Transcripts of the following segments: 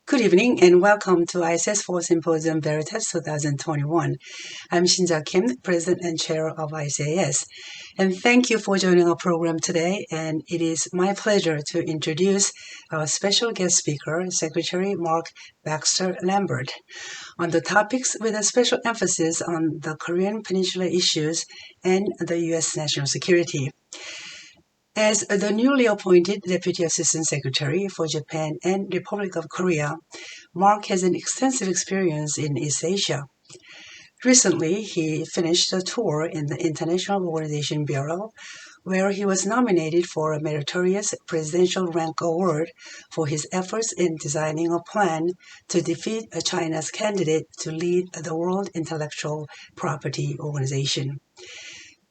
Good evening and welcome to ICAS for Symposium Veritas 2021. I'm Shinja Kim, President and Chair of ICAS. And thank you for joining our program today. And it is my pleasure to introduce our special guest speaker, Secretary Mark Baxter Lambert, on the topics with a special emphasis on the Korean Peninsula issues and the U.S. national security. As the newly appointed Deputy Assistant Secretary for Japan and Republic of Korea, Mark has an extensive experience in East Asia. Recently, he finished a tour in the International Organization Bureau, where he was nominated for a meritorious Presidential Rank Award for his efforts in designing a plan to defeat China's candidate to lead the World Intellectual Property Organization.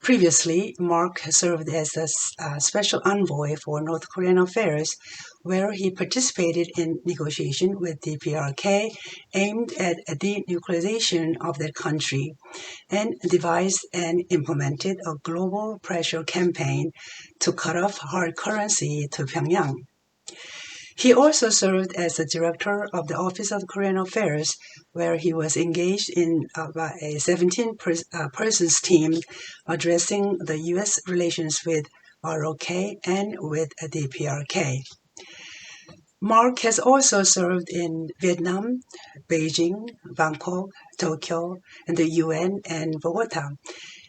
Previously, Mark served as a special envoy for North Korean affairs, where he participated in negotiations with the PRK aimed at denuclearization of that country, and devised and implemented a global pressure campaign to cut off hard currency to Pyongyang. He also served as the director of the Office of Korean Affairs, where he was engaged in a 17-persons team addressing the U.S. relations with ROK and with the PRK. Mark has also served in Vietnam, Beijing, Bangkok, Tokyo, and the UN and Bogota.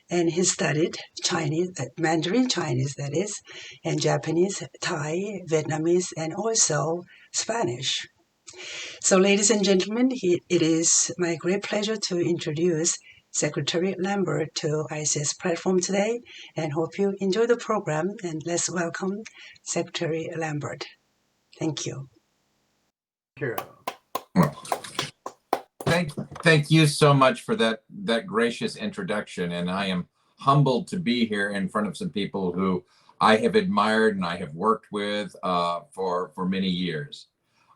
And he studied Chinese, Mandarin Chinese, that is, and Japanese, Thai, Vietnamese, and also Spanish. So, ladies and gentlemen, it is my great pleasure to introduce Secretary Lambert to ICAS platform today, and hope you enjoy the program. And let's welcome Secretary Lambert. Thank you. Thank you so much for that gracious introduction, and I am humbled to be here in front of some people who I have admired and I have worked with for many years.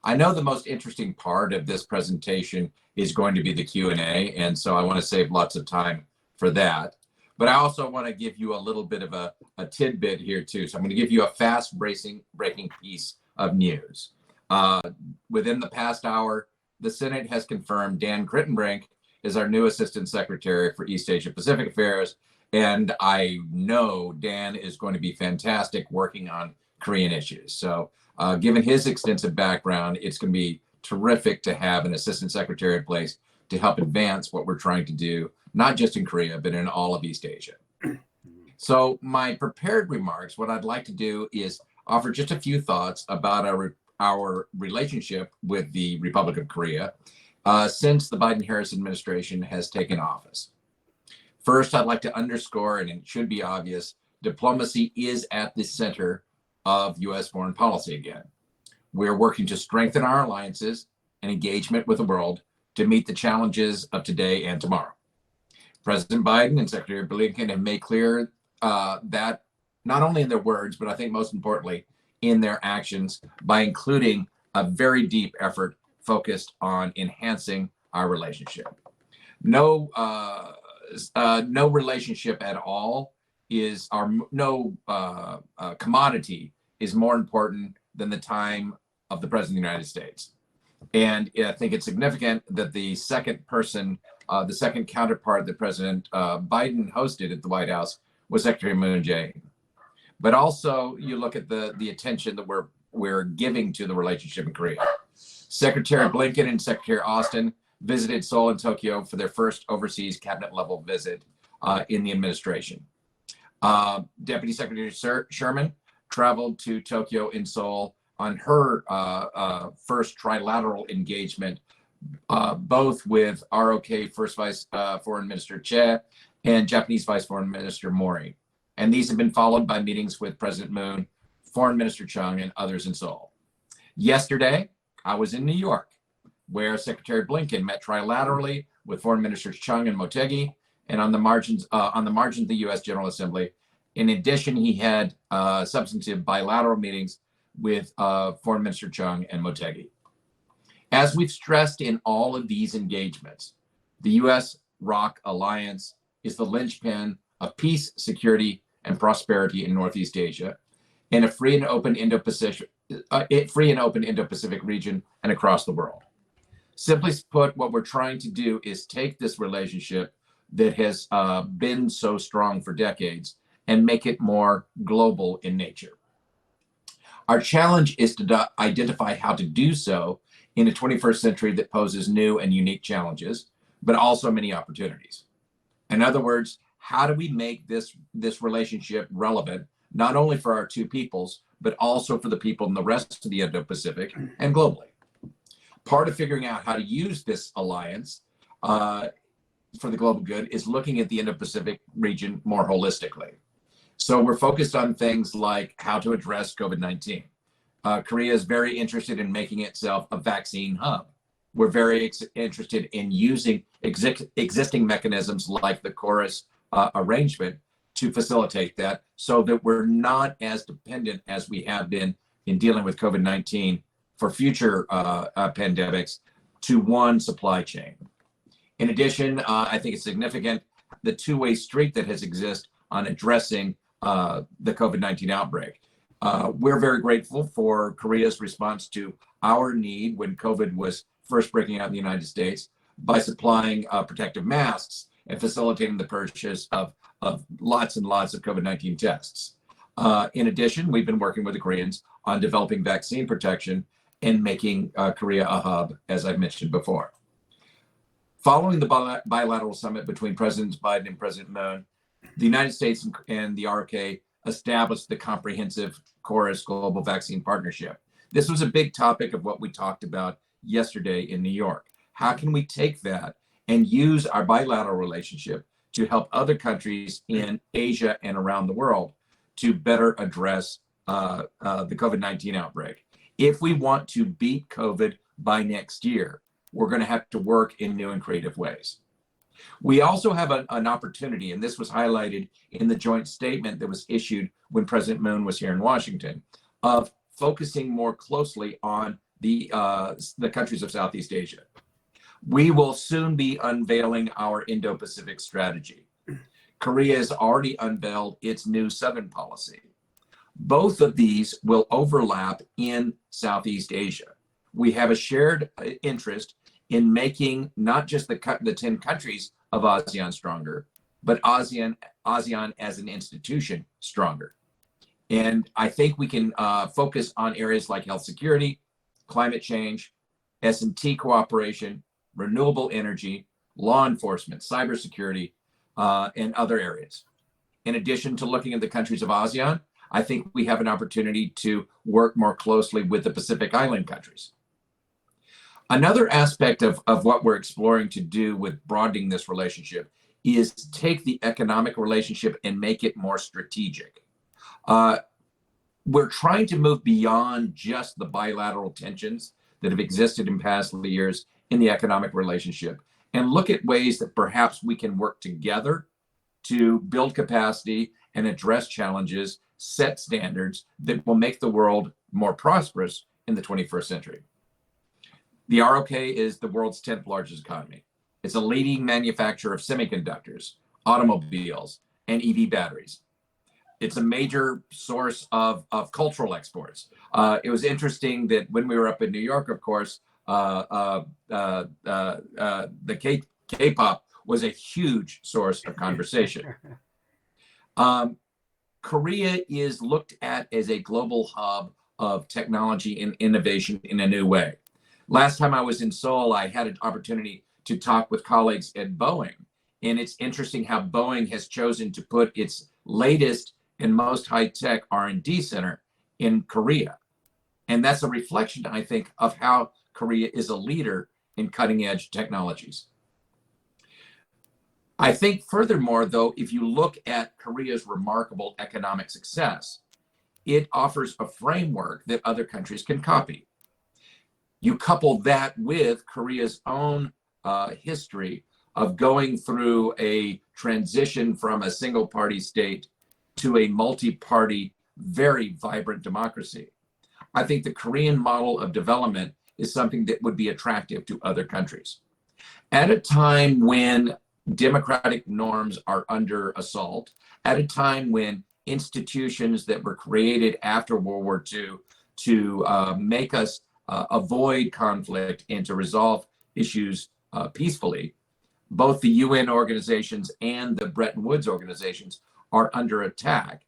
I know the most interesting part of this presentation is going to be the Q&A, and so I want to save lots of time for that. But I also want to give you a little bit of a tidbit here too. So I'm going to give you a fast breaking piece of news. Within the past hour, the Senate has confirmed Dan Crittenbrink is our new Assistant Secretary for East Asia Pacific Affairs. And I know Dan is going to be fantastic working on Korean issues. So given his extensive background, it's going to be terrific to have an Assistant Secretary in place to help advance what we're trying to do, not just in Korea, but in all of East Asia. So my prepared remarks, what I'd like to do is offer just a few thoughts about our relationship with the Republic of Korea since the Biden-Harris administration has taken office. First, I'd like to underscore, and it should be obvious, diplomacy is at the center of U.S. foreign policy again. We're working to strengthen our alliances and engagement with the world to meet the challenges of today and tomorrow. President Biden and Secretary Blinken have made clear that not only in their words, but I think most importantly, in their actions by including a very deep effort focused on enhancing our relationship. No relationship at all is commodity is more important than the time of the President of the United States. And I think it's significant that the second person, the second counterpart that President Biden hosted at the White House was Secretary Moon Jae-in. But also you look at the attention that we're giving to the relationship in Korea. Secretary Blinken and Secretary Austin visited Seoul and Tokyo for their first overseas cabinet level visit in the administration. Deputy Secretary Sherman traveled to Tokyo and Seoul on her first trilateral engagement, both with ROK First Vice Foreign Minister Che and Japanese Vice Foreign Minister Mori. And these have been followed by meetings with President Moon, Foreign Minister Chung, and others in Seoul. Yesterday, I was in New York, where Secretary Blinken met trilaterally with Foreign Ministers Chung and Motegi, and on the margins of the U.S. General Assembly. In addition, he had substantive bilateral meetings with Foreign Minister Chung and Motegi. As we've stressed in all of these engagements, the U.S.-ROK alliance is the linchpin of peace, security, and prosperity in Northeast Asia, in a free and open Indo-Pacific region and across the world. Simply put, what we're trying to do is take this relationship that has been so strong for decades and make it more global in nature. Our challenge is to identify how to do so in a 21st century that poses new and unique challenges, but also many opportunities. In other words, how do we make this relationship relevant, not only for our two peoples, but also for the people in the rest of the Indo-Pacific and globally? Part of figuring out how to use this alliance for the global good is looking at the Indo-Pacific region more holistically. So we're focused on things like how to address COVID-19. Korea is very interested in making itself a vaccine hub. We're very interested in using existing mechanisms like the CHORUS arrangement to facilitate that, so that we're not as dependent as we have been in dealing with COVID-19 for future pandemics to one supply chain. In addition, I think it's significant the two-way street that has existed on addressing the COVID-19 outbreak. We're very grateful for Korea's response to our need when COVID was first breaking out in the United States by supplying protective masks and facilitating the purchase of lots and lots of COVID-19 tests. In addition, we've been working with the Koreans on developing vaccine protection and making Korea a hub, as I've mentioned before. Following the bilateral summit between Presidents Biden and President Moon, the United States and the ROK established the comprehensive CHORUS Global Vaccine Partnership. This was a big topic of what we talked about yesterday in New York. How can we take that and use our bilateral relationship to help other countries in Asia and around the world to better address the COVID-19 outbreak? If we want to beat COVID by next year, we're going to have to work in new and creative ways. We also have an opportunity, and this was highlighted in the joint statement that was issued when President Moon was here in Washington, of focusing more closely on the countries of Southeast Asia. We will soon be unveiling our Indo-Pacific strategy. Korea has already unveiled its new Southern policy. Both of these will overlap in Southeast Asia. We have a shared interest in making not just the 10 countries of ASEAN stronger, but ASEAN as an institution stronger. And I think we can focus on areas like health security, climate change, S&T cooperation, renewable energy, law enforcement, cybersecurity, and other areas. In addition to looking at the countries of ASEAN, I think we have an opportunity to work more closely with the Pacific Island countries. Another aspect of what we're exploring to do with broadening this relationship is take the economic relationship and make it more strategic. We're trying to move beyond just the bilateral tensions that have existed in past years in the economic relationship and look at ways that perhaps we can work together to build capacity and address challenges, set standards that will make the world more prosperous in the 21st century. The ROK is the world's 10th largest economy. It's a leading manufacturer of semiconductors, automobiles, and EV batteries. It's a major source of cultural exports. It was interesting that when we were up in New York, of course, the K-pop was a huge source of conversation. Korea is looked at as a global hub of technology and innovation in a new way. Last time I was in Seoul, I had an opportunity to talk with colleagues at Boeing. And it's interesting how Boeing has chosen to put its latest and most high-tech R&D center in Korea. And that's a reflection, I think, of how Korea is a leader in cutting-edge technologies. I think furthermore, though, if you look at Korea's remarkable economic success, it offers a framework that other countries can copy. You couple that with Korea's own history of going through a transition from a single-party state to a multi-party, very vibrant democracy. I think the Korean model of development is something that would be attractive to other countries. At a time when democratic norms are under assault, at a time when institutions that were created after World War II to make us avoid conflict and to resolve issues peacefully, both the UN organizations and the Bretton Woods organizations are under attack.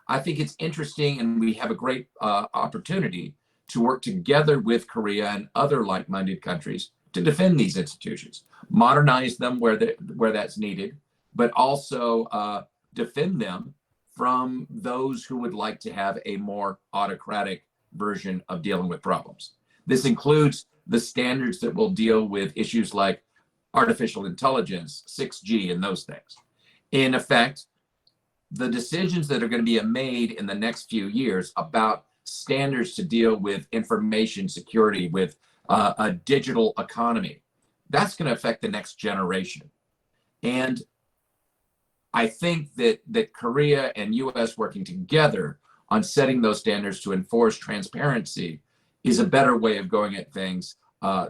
I think it's interesting, and we have a great opportunity to work together with Korea and other like-minded countries to defend these institutions, modernize them where that's needed, but also defend them from those who would like to have a more autocratic version of dealing with problems. This includes the standards that will deal with issues like artificial intelligence, 6G, and those things. In effect, the decisions that are going to be made in the next few years about standards to deal with information security, with a digital economy, that's going to affect the next generation. And I think that Korea and US working together on setting those standards to enforce transparency is a better way of going at things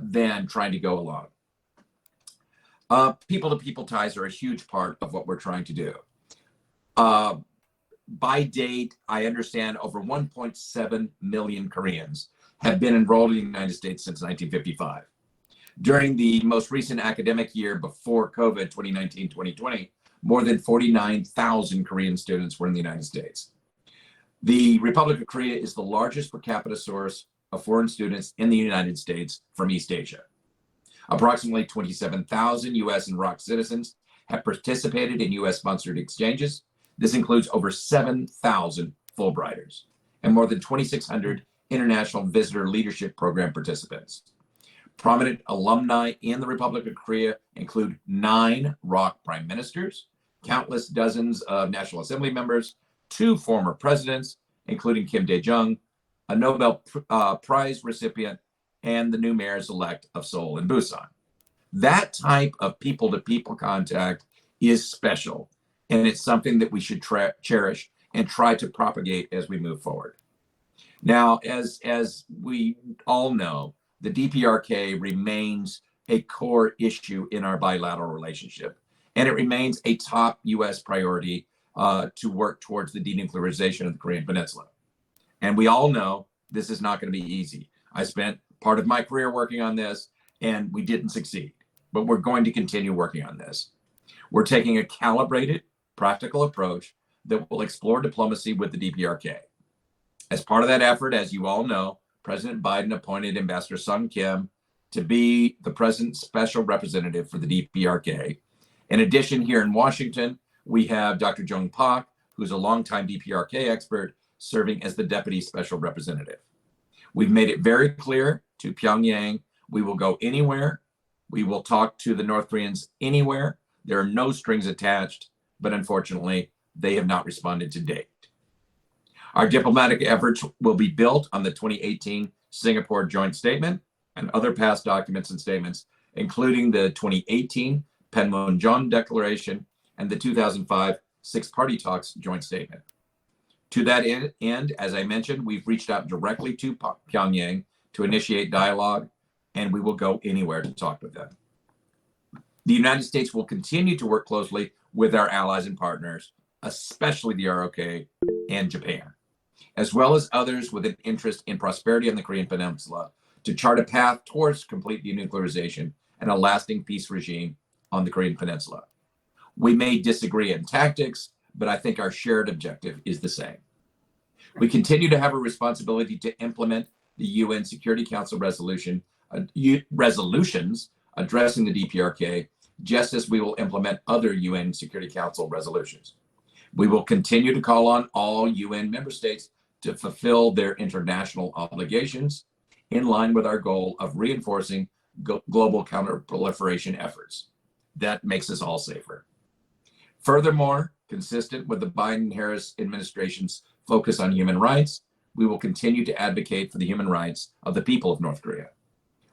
than trying to go alone. People-to-people ties are a huge part of what we're trying to do. By date, I understand over 1.7 million Koreans have been enrolled in the United States since 1955. During the most recent academic year before COVID, 2019-2020, more than 49,000 Korean students were in the United States. The Republic of Korea is the largest per capita source of foreign students in the United States from East Asia. Approximately 27,000 US and ROC citizens have participated in US-sponsored exchanges. This includes over 7,000 Fulbrighters and more than 2,600 International Visitor Leadership Program participants. Prominent alumni in the Republic of Korea include 9 ROC prime ministers, countless dozens of National Assembly members, 2 former presidents, including Kim Dae-jung, a Nobel Prize recipient, and the new mayors-elect of Seoul and Busan. That type of people-to-people contact is special, and it's something that we should cherish and try to propagate as we move forward. Now, as we all know, the DPRK remains a core issue in our bilateral relationship, and it remains a top US priority to work towards the denuclearization of the Korean Peninsula. And we all know this is not going to be easy. I spent part of my career working on this, and we didn't succeed, but we're going to continue working on this. We're taking a calibrated, practical approach that will explore diplomacy with the DPRK. As part of that effort, as you all know, President Biden appointed Ambassador Sung Kim to be the president's special representative for the DPRK. In addition, here in Washington, we have Dr. Jung Pak, who's a longtime DPRK expert, serving as the deputy special representative. We've made it very clear to Pyongyang, we will go anywhere. We will talk to the North Koreans anywhere. There are no strings attached, but unfortunately, they have not responded to date. Our diplomatic efforts will be built on the 2018 Singapore Joint Statement and other past documents and statements, including the 2018 Panmunjom Declaration and the 2005 Six-Party Talks Joint Statement. To that end, as I mentioned, we've reached out directly to Pyongyang to initiate dialogue, and we will go anywhere to talk with them. The United States will continue to work closely with our allies and partners, especially the ROK and Japan, as well as others with an interest in prosperity on the Korean Peninsula, to chart a path towards complete denuclearization and a lasting peace regime on the Korean Peninsula. We may disagree in tactics, but I think our shared objective is the same. We continue to have a responsibility to implement the UN Security Council resolutions addressing the DPRK, just as we will implement other UN Security Council resolutions. We will continue to call on all UN member states to fulfill their international obligations in line with our goal of reinforcing global counterproliferation efforts. That makes us all safer. Furthermore, consistent with the Biden-Harris administration's focus on human rights, we will continue to advocate for the human rights of the people of North Korea.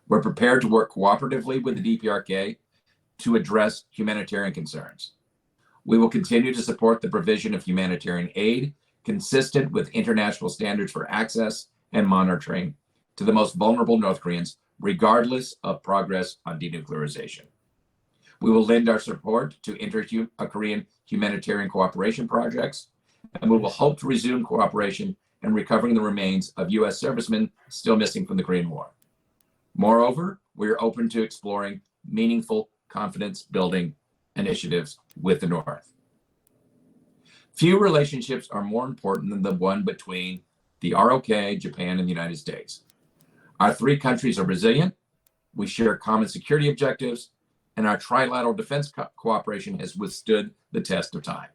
We're prepared to work cooperatively with the DPRK to address humanitarian concerns. We will continue to support the provision of humanitarian aid consistent with international standards for access and monitoring to the most vulnerable North Koreans, regardless of progress on denuclearization. We will lend our support to inter-Korean humanitarian cooperation projects and we will hope to resume cooperation in recovering the remains of U.S. servicemen still missing from the Korean War. Moreover, we are open to exploring meaningful confidence-building initiatives with the North. Few relationships are more important than the one between the ROK, Japan, and the United States. Our three countries are resilient, we share common security objectives, and our trilateral defense cooperation has withstood the test of time.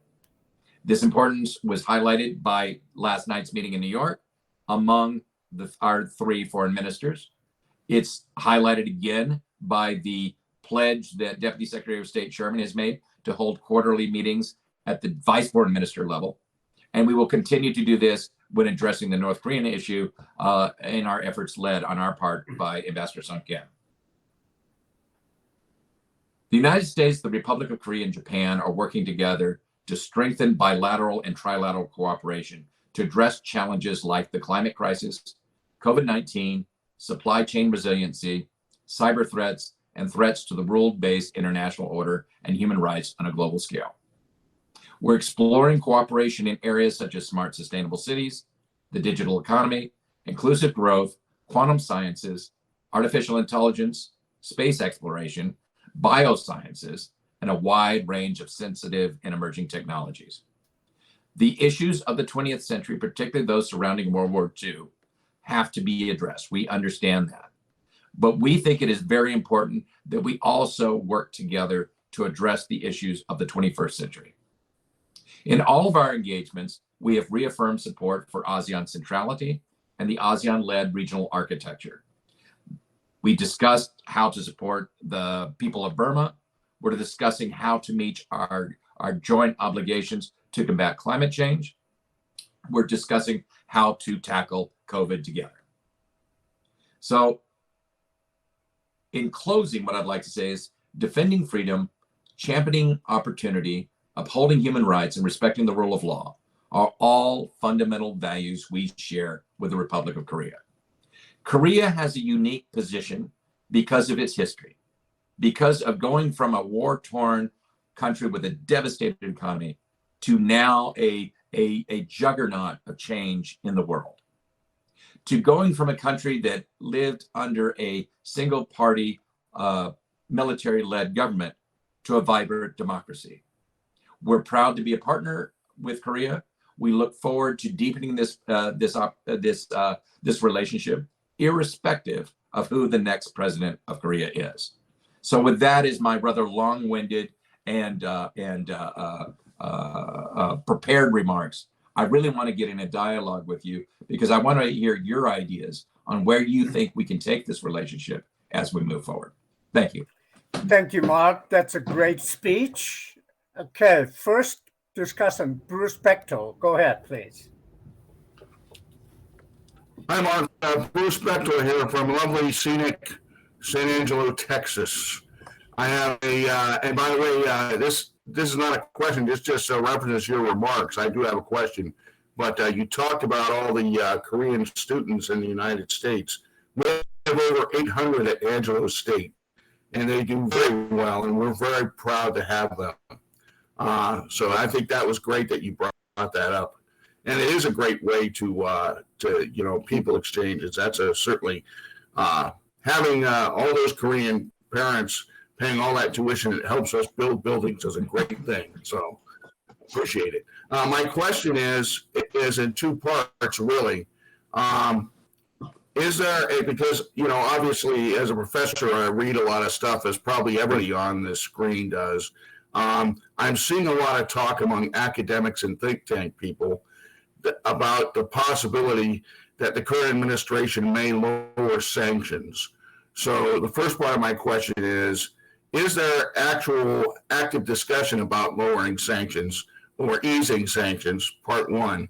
This importance was highlighted by last night's meeting in New York among our three foreign ministers. It's highlighted again by the pledge that Deputy Secretary of State Sherman has made to hold quarterly meetings at the vice foreign minister level. And we will continue to do this when addressing the North Korean issue in our efforts led on our part by Ambassador Sung Kim. The United States, the Republic of Korea, and Japan are working together to strengthen bilateral and trilateral cooperation to address challenges like the climate crisis, COVID-19, supply chain resiliency, cyber threats, and threats to the rule-based international order and human rights on a global scale. We're exploring cooperation in areas such as smart, sustainable cities, the digital economy, inclusive growth, quantum sciences, artificial intelligence, space exploration, biosciences, and a wide range of sensitive and emerging technologies. The issues of the 20th century, particularly those surrounding World War II, have to be addressed. We understand that. But we think it is very important that we also work together to address the issues of the 21st century. In all of our engagements, we have reaffirmed support for Asean Centrality and the ASEAN-led regional architecture. We discussed how to support the people of Burma. We're discussing how to meet our joint obligations to combat climate change. We're discussing how to tackle COVID together. So, in closing, what I'd like to say is defending freedom, championing opportunity, upholding human rights, and respecting the rule of law are all fundamental values we share with the Republic of Korea. Korea has a unique position because of its history, because of going from a war-torn country with a devastated economy to now a juggernaut of change in the world, to going from a country that lived under a single-party military-led government to a vibrant democracy. We're proud to be a partner with Korea. We look forward to deepening this relationship, irrespective of who the next president of Korea is. So, with that is my rather long-winded and prepared remarks. I really want to get in a dialogue with you because I want to hear your ideas on where you think we can take this relationship as we move forward. Thank you. Thank you, Mark. That's a great speech. Okay, first discussant, Bruce Bechtel. Go ahead, please. Hi, Mark. Bruce Bechtel here from lovely, scenic San Angelo, Texas. I have and by the way, this is not a question, this just references your remarks. I do have a question, but you talked about all the Korean students in the United States. We have over 800 at Angelo State, and they do very well, and we're very proud to have them. So I think that was great that you brought that up, and it is a great way to people exchanges. That's certainly having all those Korean parents paying all that tuition. It helps us build buildings is a great thing. So appreciate it. My question is in two parts really. Is there because obviously as a professor I read a lot of stuff, as probably everybody on this screen does. I'm seeing a lot of talk among academics and think tank people about the possibility that the current administration may lower sanctions. So the first part of my question is there actual active discussion about lowering sanctions or easing sanctions, part one?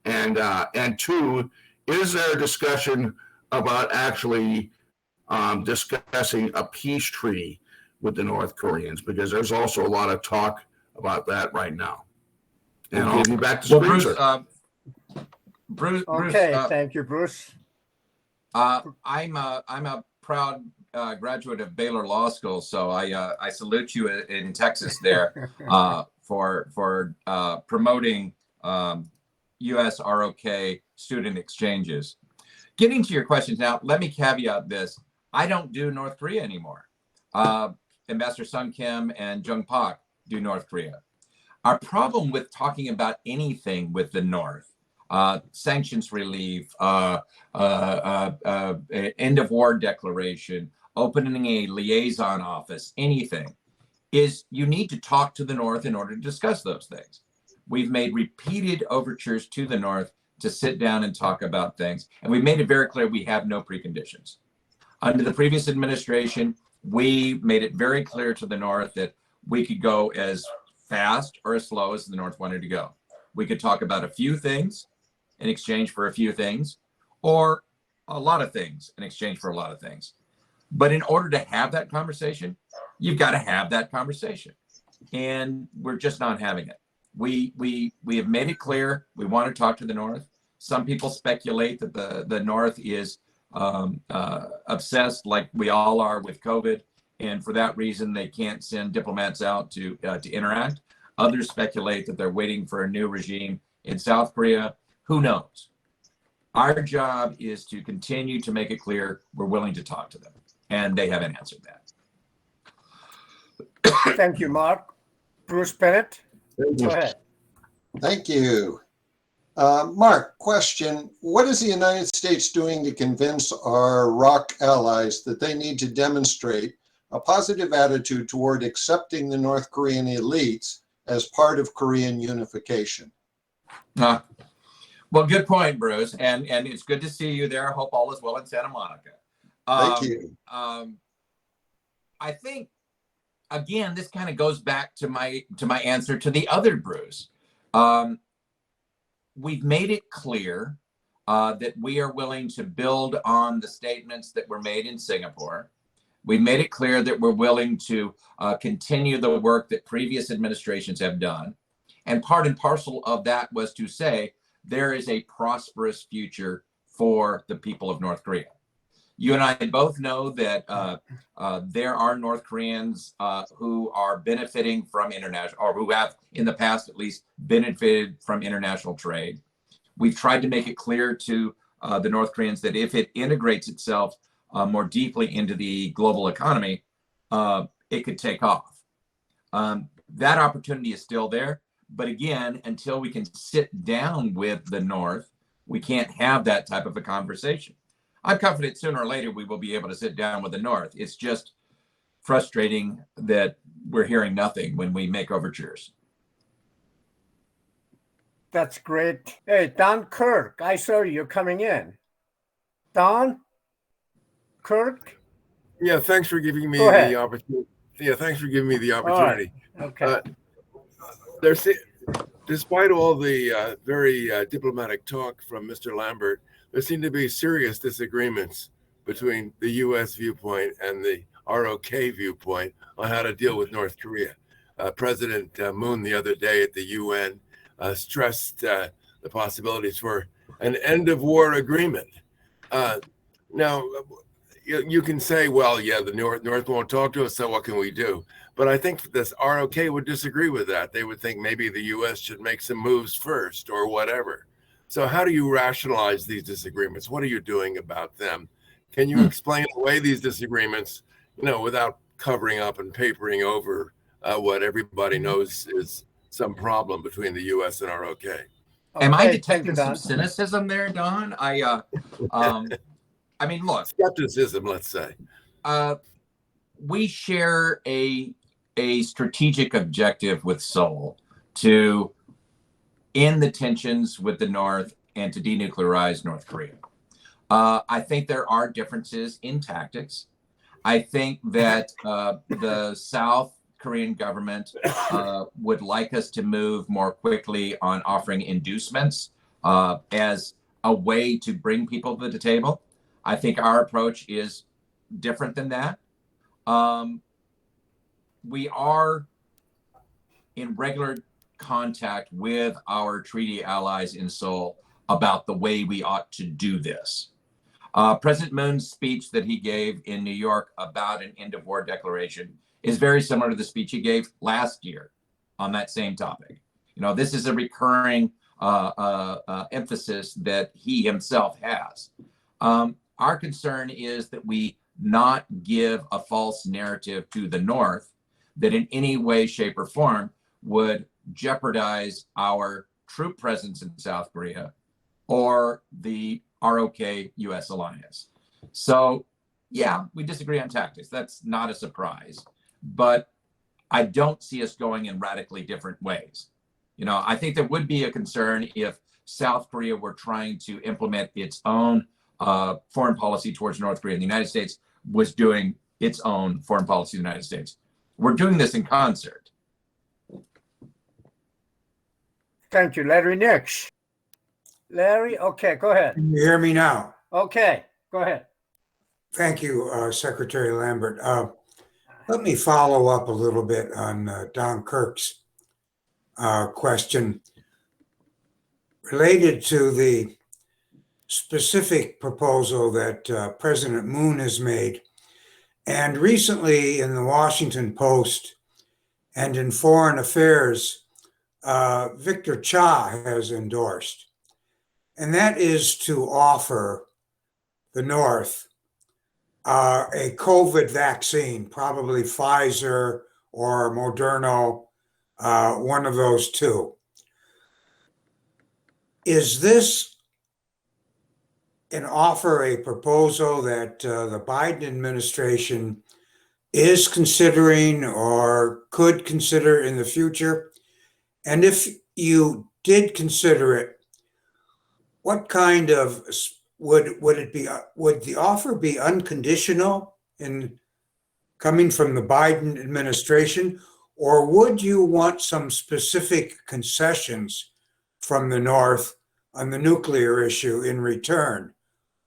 And two, is there a discussion about actually discussing a peace treaty with the North Koreans, because there's also a lot of talk about that right now. And I'll give you back to screen. Bruce. Okay, thank you, Bruce. I'm a proud graduate of Baylor Law School, so I salute you in Texas there for promoting US ROK student exchanges. Getting to your questions now, let me caveat this. I don't do North Korea anymore. Ambassador Sun Kim and Jung Pak do North Korea. Our problem with talking about anything with the North, sanctions relief, end of war declaration, opening a liaison office, anything, is you need to talk to the North in order to discuss those things. We've made repeated overtures to the North to sit down and talk about things. And we made it very clear we have no preconditions. Under the previous administration, we made it very clear to the North that we could go as fast or as slow as the North wanted to go. We could talk about a few things in exchange for a few things, or a lot of things in exchange for a lot of things. But in order to have that conversation, you've got to have that conversation. And we're just not having it. We have made it clear we want to talk to the North. Some people speculate that the North is obsessed, like we all are, with COVID, and for that reason they can't send diplomats out to interact. Others speculate that they're waiting for a new regime in South Korea. Who knows? Our job is to continue to make it clear we're willing to talk to them, and they haven't answered that. Thank you, Mark. Bruce Bennett, go ahead. Thank you. Mark, question. What is the United States doing to convince our ROC allies that they need to demonstrate a positive attitude toward accepting the North Korean elites as part of Korean unification? Well, good point, Bruce. And it's good to see you there. I hope all is well in Santa Monica. Thank you. I think, again, this kind of goes back to my answer to the other Bruce. We've made it clear that we are willing to build on the statements that were made in Singapore. We've made it clear that we're willing to continue the work that previous administrations have done. And part and parcel of that was to say there is a prosperous future for the people of North Korea. You and I both know that there are North Koreans who are benefiting from international, or who have in the past at least benefited from international trade. We've tried to make it clear to the North Koreans that if it integrates itself more deeply into the global economy, it could take off. That opportunity is still there. But again, until we can sit down with the North, we can't have that type of a conversation. I'm confident sooner or later we will be able to sit down with the North. It's just frustrating that we're hearing nothing when we make overtures. That's great. Hey, Don Kirk, I saw you coming in. Don? Kirk? Yeah, thanks for giving me Go ahead. the opportunity. Yeah, thanks for giving me the opportunity. Okay. Despite all the very diplomatic talk from Mr. Lambert, there seem to be serious disagreements between the U.S. viewpoint and the ROK viewpoint on how to deal with North Korea. President Moon the other day at the UN stressed the possibilities for an end of war agreement. Now, you can say, well, yeah, the North won't talk to us, so what can we do? But I think this ROK would disagree with that. They would think maybe the U.S. should make some moves first or whatever. So how do you rationalize these disagreements? What are you doing about them? Can you explain away these disagreements, without covering up and papering over what everybody knows is some problem between the U.S. and ROK? Am I detecting some cynicism there, Don? I mean, look. Skepticism, let's say. We share a strategic objective with Seoul to end the tensions with the North and to denuclearize North Korea. I think there are differences in tactics. I think that the South Korean government would like us to move more quickly on offering inducements as a way to bring people to the table. I think our approach is different than that. We are in regular contact with our treaty allies in Seoul about the way we ought to do this. President Moon's speech that he gave in New York about an end of war declaration is very similar to the speech he gave last year on that same topic. This is a recurring emphasis that he himself has. Our concern is that we not give a false narrative to the North that in any way, shape, or form would jeopardize our troop presence in South Korea or the ROK-US alliance. So, yeah, we disagree on tactics. That's not a surprise. But I don't see us going in radically different ways. You know, I think there would be a concern if South Korea were trying to implement its own foreign policy towards North Korea, and the United States was doing its own foreign policy in the United States. We're doing this in concert. Thank you, Larry. Next. Larry, okay, go ahead. Can you hear me now? Okay, go ahead. Thank you, Secretary Lambert. Let me follow up a little bit on Don Kirk's question related to the specific proposal that President Moon has made. And recently in the Washington Post and in Foreign Affairs, Victor Cha has endorsed. And that is to offer the North a COVID vaccine, probably Pfizer or Moderna, one of those two. Is this an offer, a proposal that the Biden administration is considering or could consider in the future? And if you did consider it, what kind of would it be? Would the offer be unconditional in coming from the Biden administration, or would you want some specific concessions from the North on the nuclear issue in return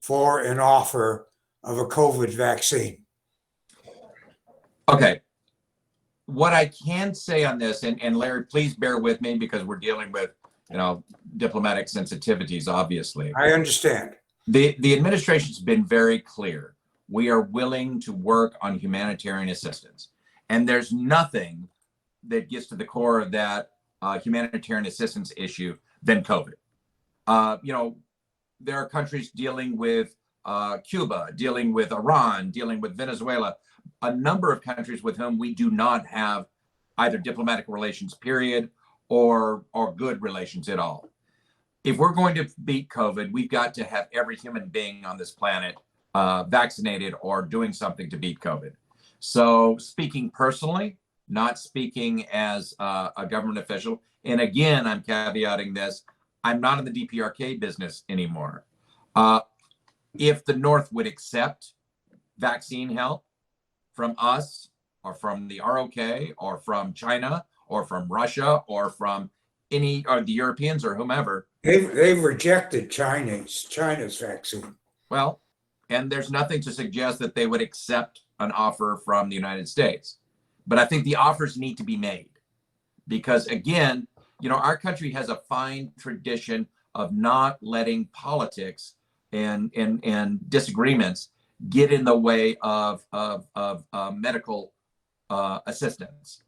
for an offer of a COVID vaccine? Okay. What I can say on this, and Larry, please bear with me because we're dealing with, you know, diplomatic sensitivities, obviously. I understand. The administration's been very clear. We are willing to work on humanitarian assistance. And there's nothing that gets to the core of that humanitarian assistance issue than COVID. You know, there are countries dealing with Cuba, dealing with Iran, dealing with Venezuela, a number of countries with whom we do not have either diplomatic relations, period, or good relations at all. If we're going to beat COVID, we've got to have every human being on this planet vaccinated or doing something to beat COVID. So speaking personally, not speaking as a government official, and again, I'm caveating this, I'm not in the DPRK business anymore. If the North would accept vaccine help from us or from the ROK or from China or from Russia or from any or the Europeans or whomever. They've rejected China's vaccine. Well, and there's nothing to suggest that they would accept an offer from the United States. But I think the offers need to be made because, again, you know, our country has a fine tradition of not letting politics and disagreements get in the way of medical assistance.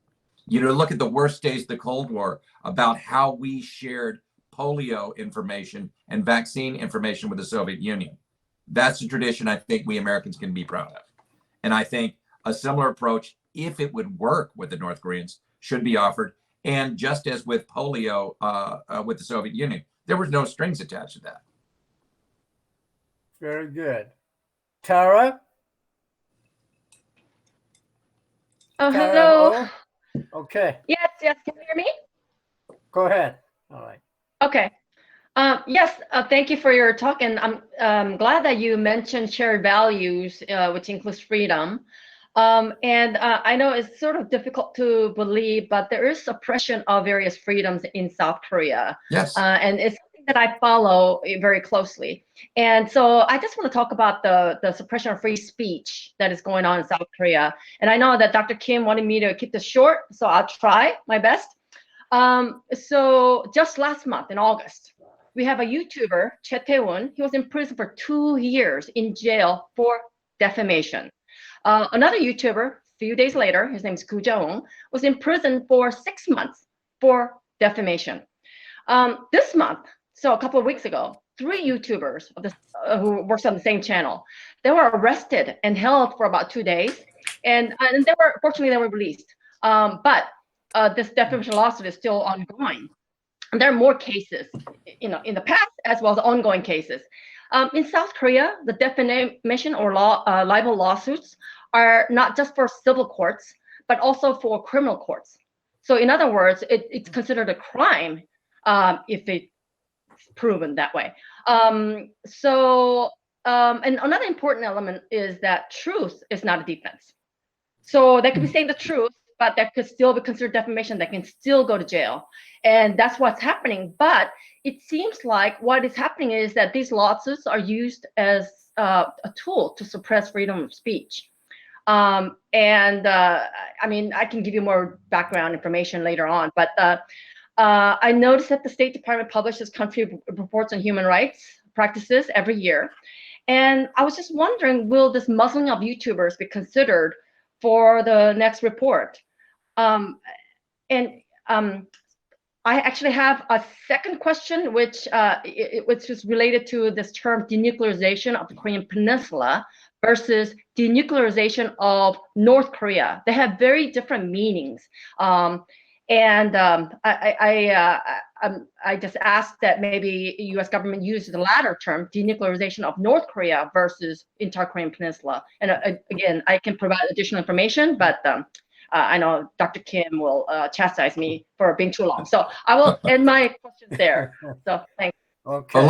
You know, look at the worst days of the Cold War about how we shared polio information and vaccine information with the Soviet Union. That's a tradition I think we Americans can be proud of. And I think a similar approach, if it would work with the North Koreans, should be offered. And just as with polio with the Soviet Union, there was no strings attached to that. Very good. Tara? Oh, Tara hello. O? Okay, Yes, can you hear me? go ahead. All right. Okay. Yes, thank you for your talk. And I'm glad that you mentioned shared values, which includes freedom. And I know it's sort of difficult to believe, but there is suppression of various freedoms in South Korea. Yes. And it's something that I follow very closely. And so I just want to talk about the suppression of free speech that is going on in South Korea. And I know that Dr. Kim wanted me to keep this short, so I'll try my best. So just last month in August, we have a YouTuber, Choi Tae-woon. He was in prison for 2 years in jail for defamation. Another YouTuber, a few days later, his name is Koo Ja-woong, was in prison for 6 months for defamation. This month, so a couple of weeks ago, 3 YouTubers of this, who works on the same channel, they were arrested and held for about 2 days, and fortunately they were released. But this defamation lawsuit is still ongoing. And there are more cases, in the past as well as ongoing cases. In South Korea, the defamation or libel lawsuits are not just for civil courts, but also for criminal courts. So in other words, it's considered a crime if it's proven that way. And another important element is that truth is not a defense. So they could be saying the truth, but that could still be considered defamation. They can still go to jail. And that's what's happening. But it seems like what is happening is that these lawsuits are used as a tool to suppress freedom of speech. I mean, I can give you more background information later on, but I noticed that the State Department publishes country reports on human rights practices every year. And I was just wondering, will this muzzling of YouTubers be considered for the next report? I actually have a second question, which is related to this term denuclearization of the Korean Peninsula versus denuclearization of North Korea. They have very different meanings. I just asked that maybe U.S. government uses the latter term, denuclearization of North Korea versus entire Korean Peninsula. And again, I can provide additional information, but I know Dr. Kim will chastise me for being too long. So I will end my questions there. So thanks. Okay.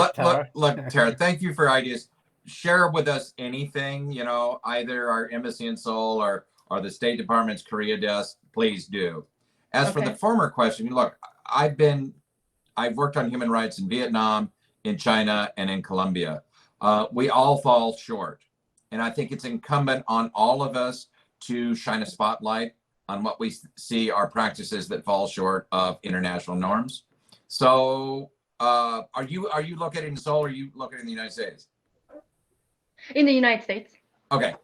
Look, Tara, thank you for ideas. Share with us anything, either our embassy in Seoul or the State Department's Korea desk, please do. As for the former question, look, I've worked on human rights in Vietnam, in China, and in Colombia. We all fall short. And I think it's incumbent on all of us to shine a spotlight on what we see are practices that fall short of international norms. So are you located in Seoul or are you located in the United States? In the United States. Okay.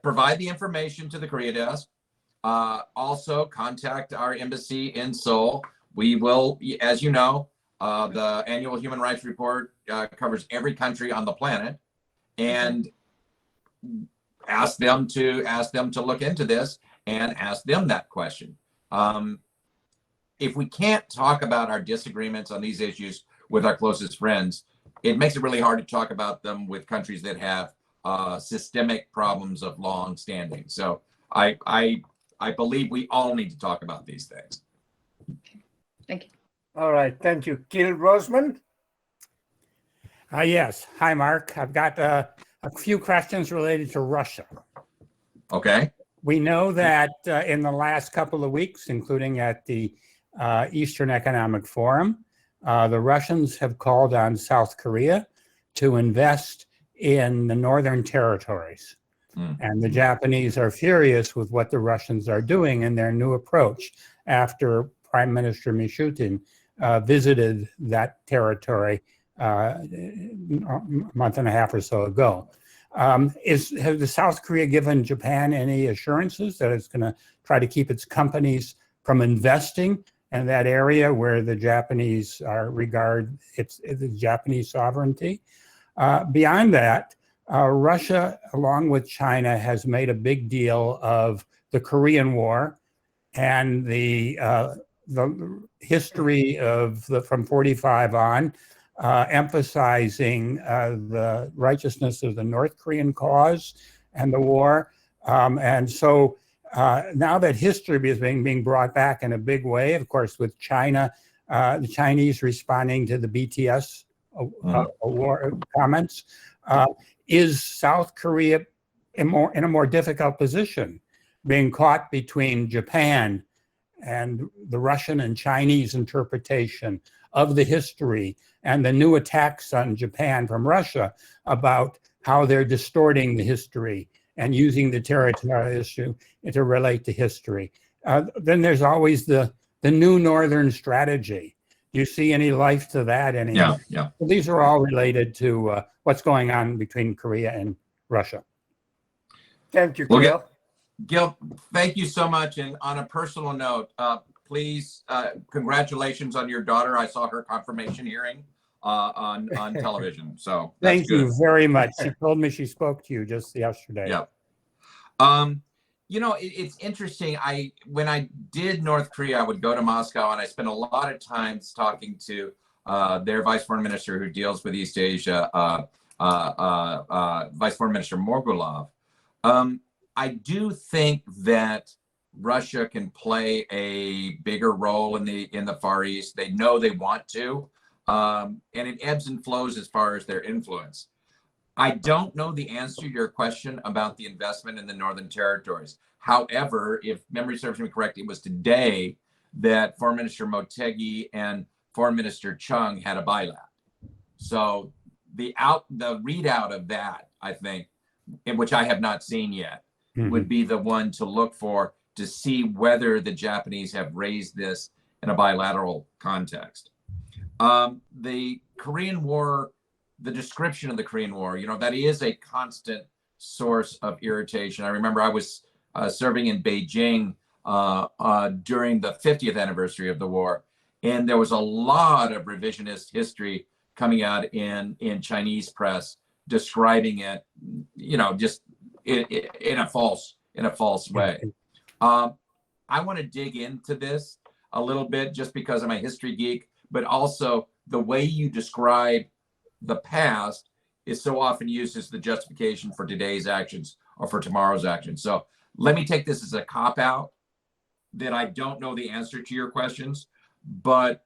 Provide the information to the Korea desk. Also contact our embassy in Seoul. We will, as you know, the annual human rights report covers every country on the planet, and ask them to look into this and ask them that question. If we can't talk about our disagreements on these issues with our closest friends, it makes it really hard to talk about them with countries that have systemic problems of long standing. So I believe we all need to talk about these things. Thank you. All right. Thank you. Gil Roseman? Yes. Hi, Mark. I've got a few questions related to Russia. Okay. We know that in the last couple of weeks, including at the Eastern Economic Forum, the Russians have called on South Korea to invest in the northern territories. And the Japanese are furious with what the Russians are doing in their new approach after Prime Minister Mishutin visited that territory a month and a half or so ago. Has the South Korea given Japan any assurances that it's going to try to keep its companies from investing in that area where the Japanese regard the Japanese sovereignty? Beyond that, Russia, along with China, has made a big deal of the Korean War and the history of from 45 on, emphasizing the righteousness of the North Korean cause and the war. And so now that history is being brought back in a big way, of course, with China, the Chinese responding to the BTS war comments, is South Korea in a more difficult position, being caught between Japan and the Russian and Chinese interpretation of the history and the new attacks on Japan from Russia about how they're distorting the history and using the territorial issue to relate to history. Then there's always the new Northern strategy. Do you see any life to that? Yeah. Well, these are all related to what's going on between Korea and Russia. Thank you, Gil. Gil, thank you so much. And on a personal note, please, congratulations on your daughter. I saw her confirmation hearing on television. So that's Thank good. you very much. She told me she spoke to you just yesterday. Yeah. It's interesting. When I did North Korea, I would go to Moscow, and I spent a lot of times talking to their vice foreign minister who deals with East Asia, Vice Foreign Minister Morgulov. I do think that Russia can play a bigger role in the Far East. They know they want to, and it ebbs and flows as far as their influence. I don't know the answer to your question about the investment in the Northern Territories. However, if memory serves me correct, it was today that Foreign Minister Motegi and Foreign Minister Chung had a bilat. So the readout of that, I think, which I have not seen yet, would be the one to look for to see whether the Japanese have raised this in a bilateral context. The Korean War, the description of the Korean War, that is a constant source of irritation. I remember I was serving in Beijing during the 50th anniversary of the war, and there was a lot of revisionist history coming out in Chinese press describing it, just in a false way. I want to dig into this a little bit just because I'm a history geek, but also the way you describe the past is so often used as the justification for today's actions or for tomorrow's actions. So let me take this as a cop-out that I don't know the answer to your questions, but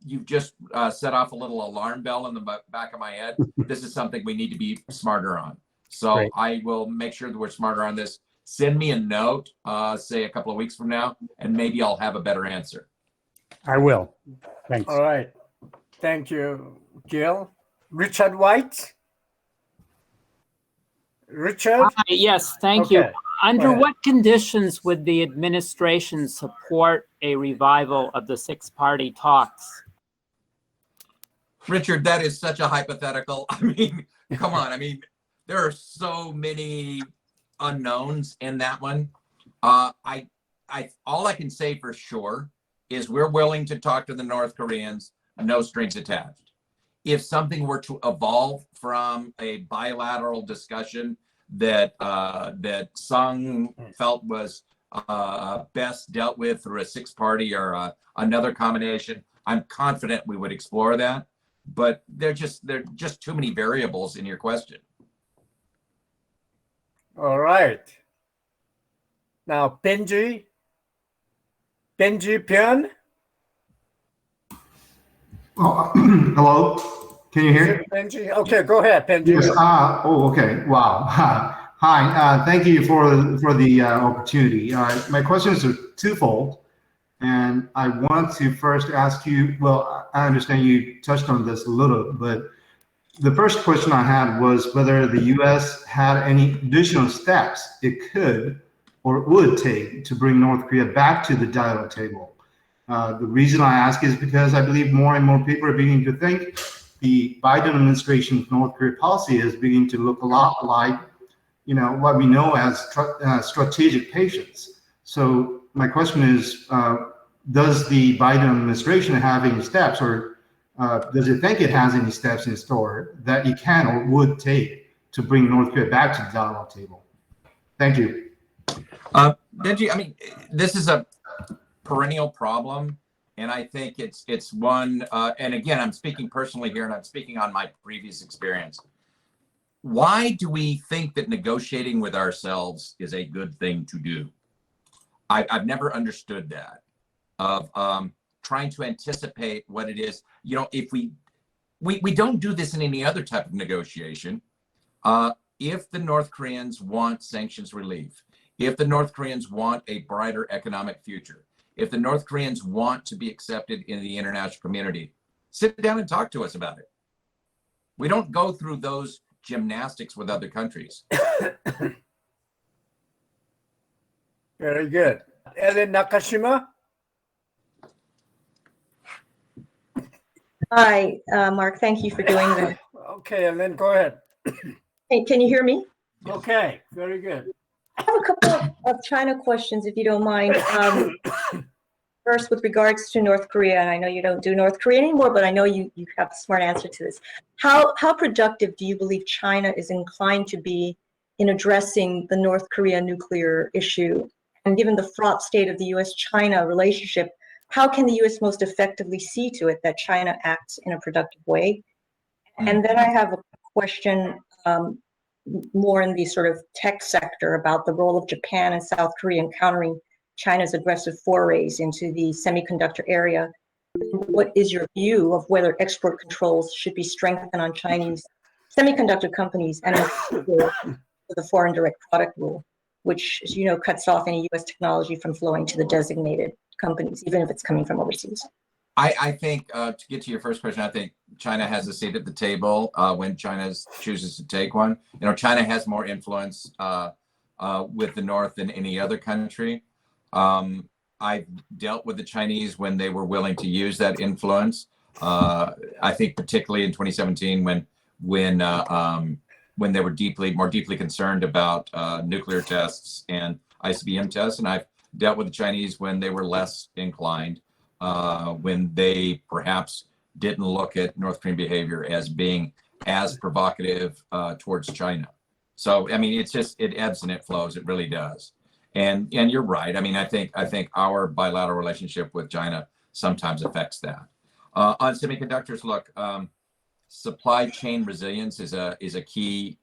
you've just set off a little alarm bell in the back of my head. This is something we need to be smarter on. So Great. I will make sure that we're smarter on this. Send me a note, say a couple of weeks from now, and maybe I'll have a better answer. I will. Thanks. All right. Thank you, Gil. Richard White? Richard? Yes, thank Okay, you. Under ahead. what conditions would the administration support a revival of the six-party talks? Richard, that is such a hypothetical. I mean, come on. I mean, there are so many unknowns in that one. All I can say for sure is we're willing to talk to the North Koreans, no strings attached. If something were to evolve from a bilateral discussion that Sung felt was best dealt with through a six-party or another combination, I'm confident we would explore that. But there are just too many variables in your question. All right. Now, Benji Pian? Oh, hello, can you hear me? Benji? Okay, go ahead, Benji. Yes. Okay. Wow. Hi. Thank you for the opportunity. My questions are twofold, and I want to first ask you. Well, I understand you touched on this a little, but the first question I had was whether the U.S. had any additional steps it could or would take to bring North Korea back to the dialogue table. The reason I ask is because I believe more and more people are beginning to think the Biden administration's North Korea policy is beginning to look a lot like, what we know as strategic patience. So my question is, does the Biden administration have any steps, or does it think it has any steps in store that it can or would take to bring North Korea back to the dialogue table? Thank you. Benji, I mean, this is a perennial problem, and I think it's one. And again, I'm speaking personally here, and I'm speaking on my previous experience. Why do we think that negotiating with ourselves is a good thing to do? I've never understood that. Of trying to anticipate what it is. If we don't do this in any other type of negotiation. If the North Koreans want sanctions relief, if the North Koreans want a brighter economic future, if the North Koreans want to be accepted in the international community, sit down and talk to us about it. We don't go through those gymnastics with other countries. Very good. Ellen Nakashima? Hi, Mark. Thank you for doing that. Okay, Ellen, go ahead. Hey, can you hear me? Okay, very good. I have a couple of China questions, if you don't mind. First, with regards to North Korea, and I know you don't do North Korea anymore, but I know you have a smart answer to this. How productive do you believe China is inclined to be in addressing the North Korea nuclear issue? And given the fraught state of the U.S.-China relationship, how can the U.S. most effectively see to it that China acts in a productive way? And then I have a question more in the sort of tech sector about the role of Japan and South Korea in countering China's aggressive forays into the semiconductor area. What is your view of whether export controls should be strengthened on Chinese semiconductor companies and the foreign direct product rule, which, as you know, cuts off any U.S. technology from flowing to the designated companies, even if it's coming from overseas? I think to get to your first question, I think China has a seat at the table when China chooses to take one. You know, China has more influence with the North than any other country. I've dealt with the Chinese when they were willing to use that influence. I think particularly in 2017 when they were more deeply concerned about nuclear tests and ICBM tests, and I've dealt with the Chinese when they were less inclined. When they perhaps didn't look at North Korean behavior as being as provocative towards China. So, I mean, it ebbs and it flows. It really does. And you're right. I mean, I think our bilateral relationship with China sometimes affects that. On semiconductors, look, supply chain resilience is a key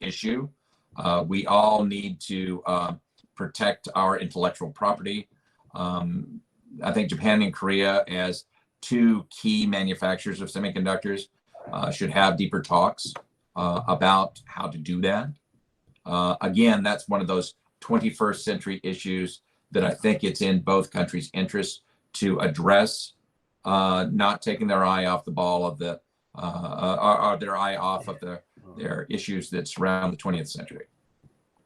issue. We all need to protect our intellectual property. I think Japan and Korea, as two key manufacturers of semiconductors, should have deeper talks about how to do that. Again, that's one of those 21st century issues that I think it's in both countries' interest to address, not taking their eye off the ball of their eye off of their issues that surround the 20th century.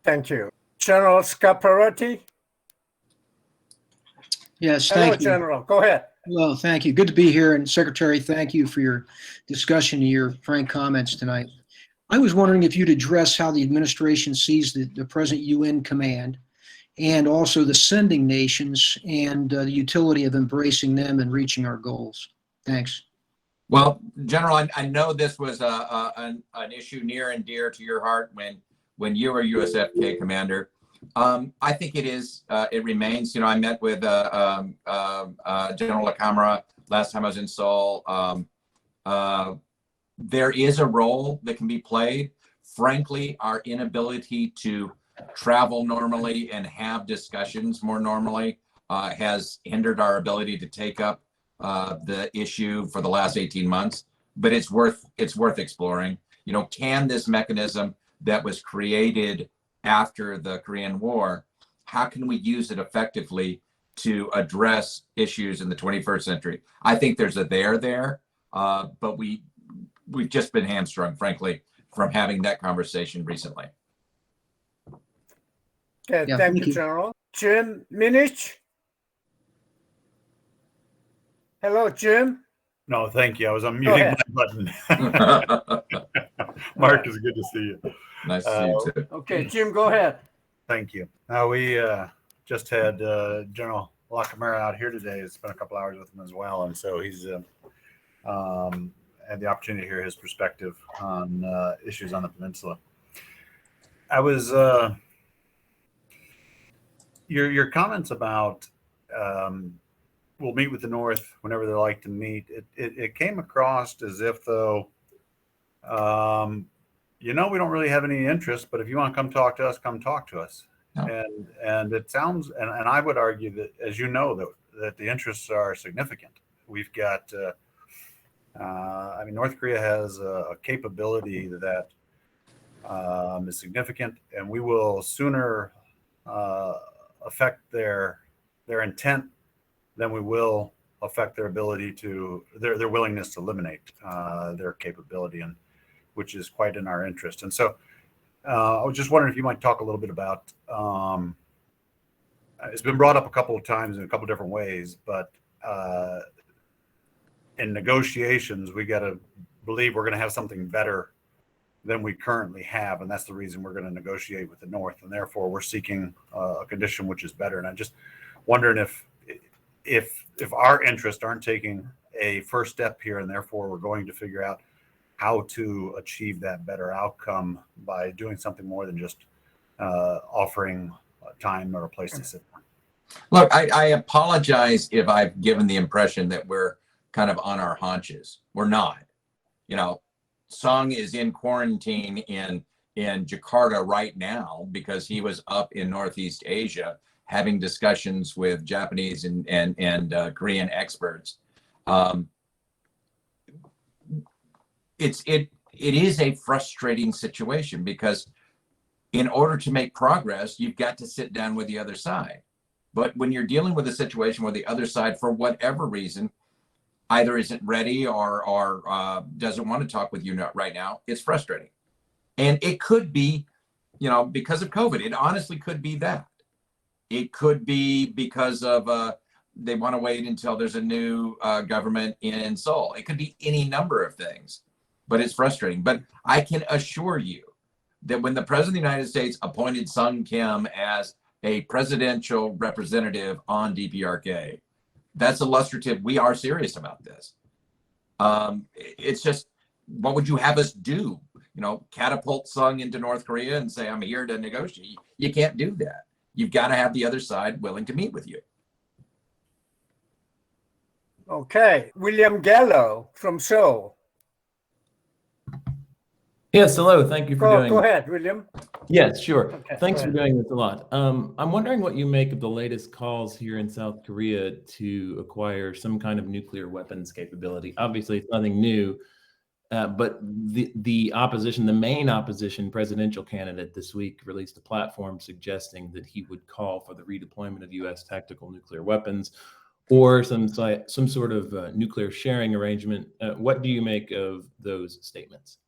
Thank you. General Scaparotti? Yes, Hello, thank you. General. Go ahead. Well, thank you. Good to be here. And Secretary, thank you for your discussion and your frank comments tonight. I was wondering if you'd address how the administration sees the present UN command and also the sending nations and the utility of embracing them and reaching our goals. Thanks. Well, General, I know this was an issue near and dear to your heart when you were USFK commander. I think it is. It remains. You know, I met with General Lakamara last time I was in Seoul. There is a role that can be played. Frankly, our inability to travel normally and have discussions more normally has hindered our ability to take up the issue for the last 18 months. But it's worth exploring. You know, can this mechanism that was created after the Korean War, how can we use it effectively to address issues in the 21st century? I think there's a there, but we've just been hamstrung, frankly, from having that conversation recently. Okay, Yeah, thank thank you, you. General. Jim Minich? Hello, Jim. No, thank you. I was Go unmuting ahead. my button. Mark, it's good to see you. Nice to see you too. Okay, Jim, go ahead. Thank you. Now, we just had General Lakamara out here today. I spent a couple hours with him as well. And so he's had the opportunity to hear his perspective on issues on the peninsula. I was, your comments about we'll meet with the North whenever they like to meet. It came across as if, though, we don't really have any interest, but if you want to come talk to us, come talk to us. No. And it sounds, and I would argue that, as you know, that the interests are significant. We've got, North Korea has a capability that is significant, and we will sooner affect their intent than we will affect their ability to their willingness to eliminate their capability, and which is quite in our interest. And so I was just wondering if you might talk a little bit about, it's been brought up a couple of times in a couple of different ways, but in negotiations, we got to believe we're going to have something better than we currently have. And that's the reason we're going to negotiate with the North. And therefore, we're seeking a condition which is better. And I just wondering if our interests aren't taking a first step here, and therefore we're going to figure out how to achieve that better outcome by doing something more than just offering time or a place to sit down. Look, I apologize if I've given the impression that we're kind of on our haunches. We're not. You know, Sung is in quarantine in Jakarta right now because he was up in Northeast Asia having discussions with Japanese and Korean experts. It is a frustrating situation because in order to make progress, you've got to sit down with the other side. But when you're dealing with a situation where the other side, for whatever reason, either isn't ready or doesn't want to talk with you right now, it's frustrating. And it could be, you know, because of COVID. It honestly could be that. It could be because of they want to wait until there's a new government in Seoul. It could be any number of things, but it's frustrating. But I can assure you that when the President of the United States appointed Sung Kim as a presidential representative on DPRK, that's illustrative. We are serious about this. It's just, what would you have us do? You know, catapult Sung into North Korea and say, I'm here to negotiate. You can't do that. You've got to have the other side willing to meet with you. Okay, William Gallo from Seoul. Yes, hello. Thank you for doing. Go ahead, William. Yes, sure. Okay, Thanks for doing this a lot. I'm wondering what you make of the latest calls here in South Korea to acquire some kind of nuclear weapons capability. Obviously, it's nothing new, but the opposition, the main opposition presidential candidate this week released a platform suggesting that he would call for the redeployment of U.S. tactical nuclear weapons or some sort of nuclear sharing arrangement. What do you make of those statements?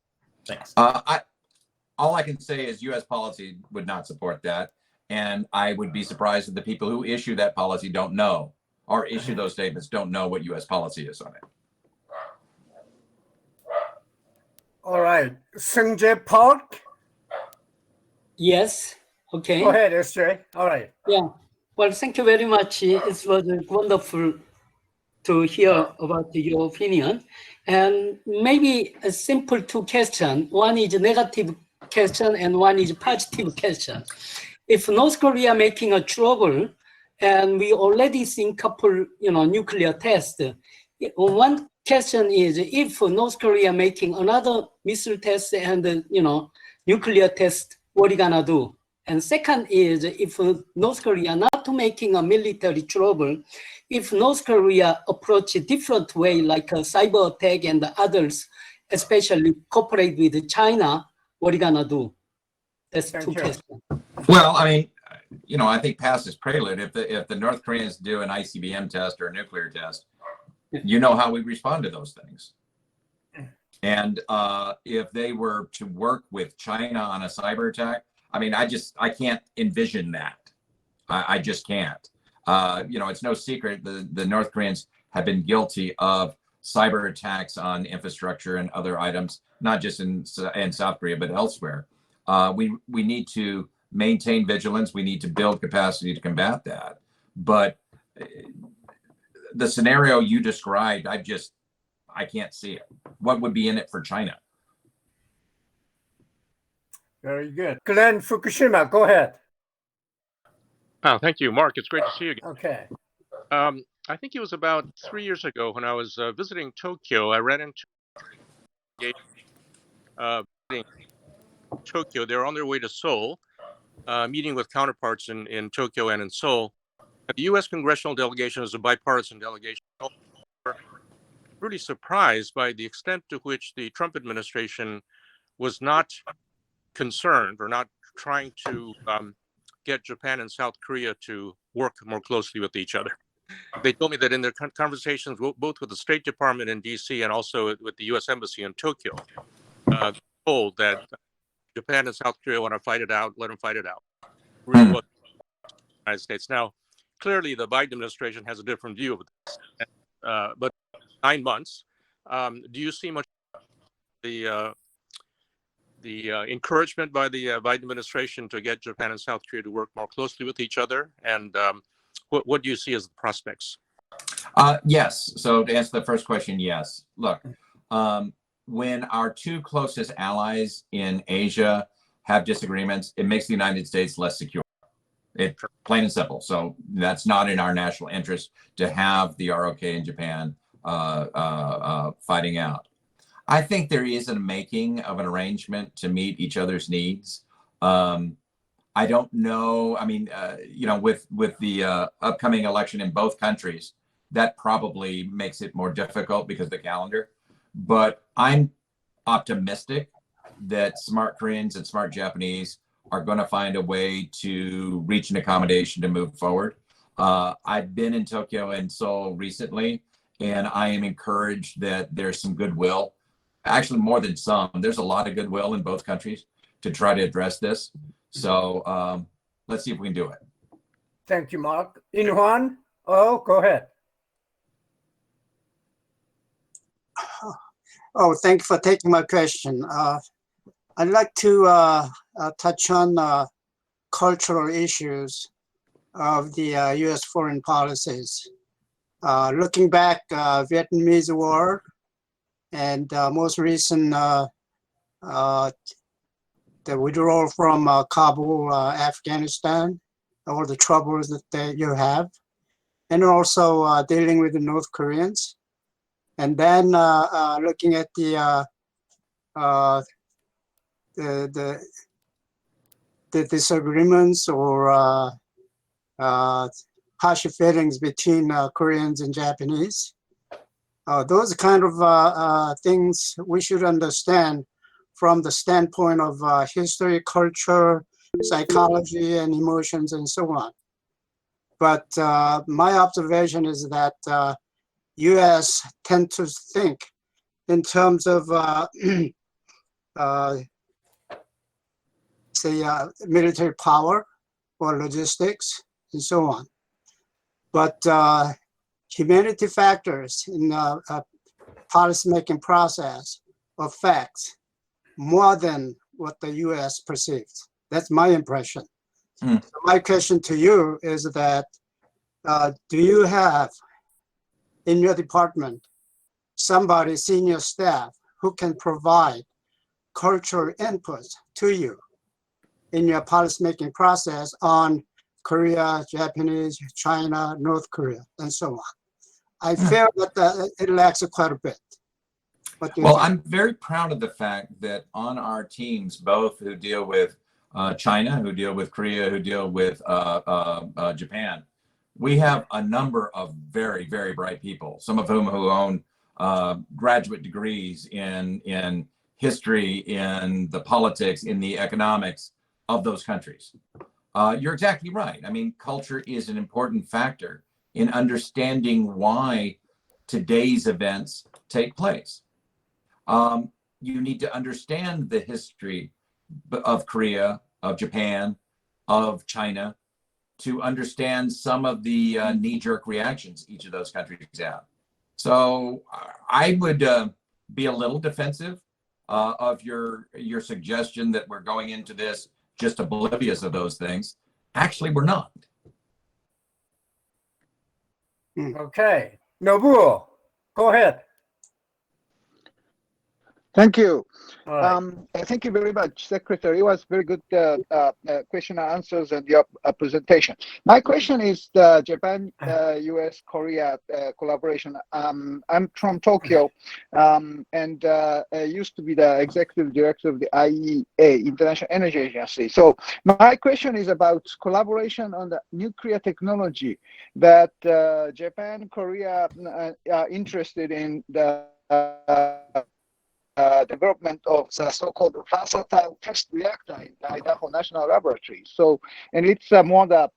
Thanks. All I can say is U.S. policy would not support that. And I would be surprised if the people who issue that policy don't know or issue those statements don't know what U.S. policy is on it. All right. Sung-jae Park? Yes. Okay. Go ahead, SJ. All right. Yeah. Well, thank you very much. It was wonderful to hear about your opinion. And maybe a simple two questions. One is a negative question and one is a positive question. If North Korea making a trouble, and we already seen couple, nuclear tests. One question is if North Korea making another missile test and, nuclear test, what are you gonna do? And second is if North Korea not making a military trouble, if North Korea approach a different way, like a cyber attack and the others, especially cooperate with China, what are you gonna do? That's two questions. Well, I mean, I think past is prelude. If the North Koreans do an ICBM test or a nuclear test, you know how we respond to those things. And if they were to work with China on a cyber attack, I mean, I can't envision that. I just can't. It's no secret the North Koreans have been guilty of cyber attacks on infrastructure and other items, not just in South Korea, but elsewhere. We need to maintain vigilance. We need to build capacity to combat that. But the scenario you described, I can't see it. What would be in it for China? Very good. Glenn Fukushima, go ahead. Oh, thank you, Mark. It's great to see you again. Okay. I think it was about 3 years ago when I was visiting Tokyo. I ran into Tokyo. They were on their way to Seoul, meeting with counterparts in Tokyo and in Seoul. The U.S. congressional delegation is a bipartisan delegation. Really surprised by the extent to which the Trump administration was not concerned or not trying to get Japan and South Korea to work more closely with each other. They told me that in their conversations, both with the State Department in D.C. and also with the U.S. Embassy in Tokyo, told that Japan and South Korea want to fight it out, let them fight it out. Really what the United States. Now, clearly the Biden administration has a different view of this. But 9 months, do you see much the encouragement by the Biden administration to get Japan and South Korea to work more closely with each other? And What do you see as the prospects? Yes. So to answer the first question, yes. Look, when our two closest allies in Asia have disagreements, it makes the United States less secure. It's plain and simple. So that's not in our national interest to have the ROK in Japan fighting out. I think there is a making of an arrangement to meet each other's needs. I don't know. I mean, with the upcoming election in both countries, that probably makes it more difficult because of the calendar. But I'm optimistic that smart Koreans and smart Japanese are going to find a way to reach an accommodation to move forward. I've been in Tokyo and Seoul recently, and I am encouraged that there's some goodwill. Actually, more than some. There's a lot of goodwill in both countries to try to address this. So let's see if we can do it. Thank you, Mark. Inhuan, go ahead. Oh, thank you for taking my question. I'd like to touch on cultural issues of the U.S. foreign policies. Looking back, Vietnamese War and most recent the withdrawal from Kabul, Afghanistan, all the troubles that you have, and also dealing with the North Koreans. And then looking at the disagreements or harsh feelings between Koreans and Japanese. Those kind of things we should understand from the standpoint of history, culture, psychology, and emotions, and so on. But my observation is that U.S. tend to think in terms of say military power or logistics and so on. But humanity factors in policymaking process affect more than what the U.S. perceives. That's my impression. So my question to you is that do you have in your department somebody, senior staff, who can provide cultural input to you in your policymaking process on Korea, Japanese, China, North Korea, and so on? I feel that it lacks quite a bit. Well, I'm very proud of the fact that on our teams, both who deal with China, who deal with Korea, who deal with Japan, we have a number of very, very bright people, some of whom who own graduate degrees in history, in the politics, in the economics of those countries. You're exactly right. I mean, culture is an important factor in understanding why today's events take place. You need to understand the history of Korea, of Japan, of China, to understand some of the knee-jerk reactions each of those countries have. So I would be a little defensive of your suggestion that we're going into this just oblivious of those things. Actually, we're not. Okay. Nobuo, go ahead. Thank you. Right. Thank you very much, Secretary. It was very good question and answers and your presentation. My question is the Japan, US, Korea collaboration. I'm from Tokyo and used to be the executive director of the IEA, International Energy Agency. So my question is about collaboration on the nuclear technology that Japan, Korea are interested in the development of the so-called versatile test reactor in the Idaho National Laboratory. So, and it's more the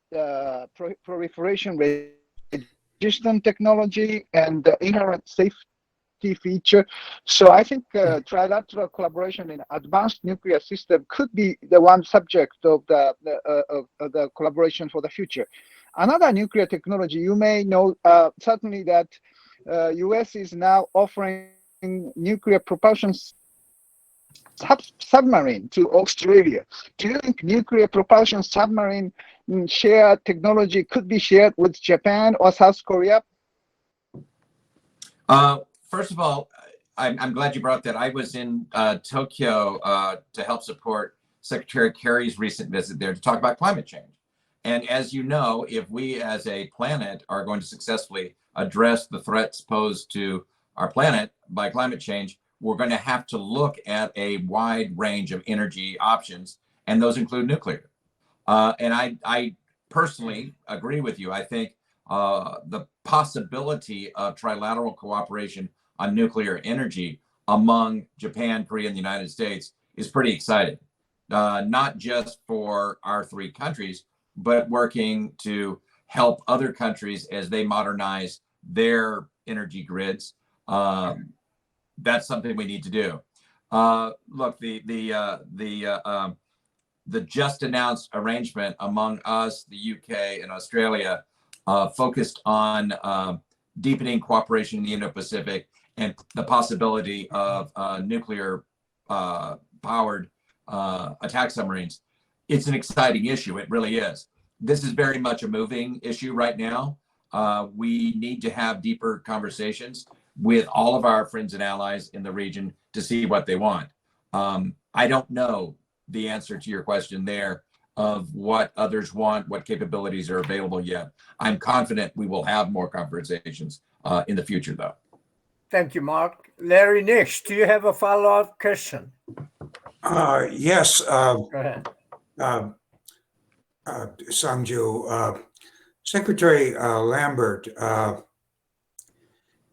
proliferation resistant technology and the inherent safety feature. So I think trilateral collaboration in advanced nuclear system could be the one subject of the collaboration for the future. Another nuclear technology, you may know certainly that US is now offering nuclear propulsion submarine to Australia. Do you think nuclear propulsion submarine shared technology could be shared with Japan or South Korea? First of all, I'm glad you brought that. I was in Tokyo to help support Secretary Kerry's recent visit there to talk about climate change. And as you know, if we as a planet are going to successfully address the threats posed to our planet by climate change, we're going to have to look at a wide range of energy options, and those include nuclear. And I personally agree with you. I think the possibility of trilateral cooperation on nuclear energy among Japan, Korea, and the United States is pretty exciting. Not just for our three countries, but working to help other countries as they modernize their energy grids. That's something we need to do. Look, the just announced arrangement among us, the UK, and Australia focused on deepening cooperation in the Indo-Pacific and the possibility of nuclear powered attack submarines. It's an exciting issue. It really is. This is very much a moving issue right now. We need to have deeper conversations with all of our friends and allies in the region to see what they want. I don't know the answer to your question there of what others want, what capabilities are available yet. I'm confident we will have more conversations in the future, though. Thank you, Mark. Larry Nix, do you have a follow-up question? Yes. Go ahead. Sangju, Secretary Lambert, it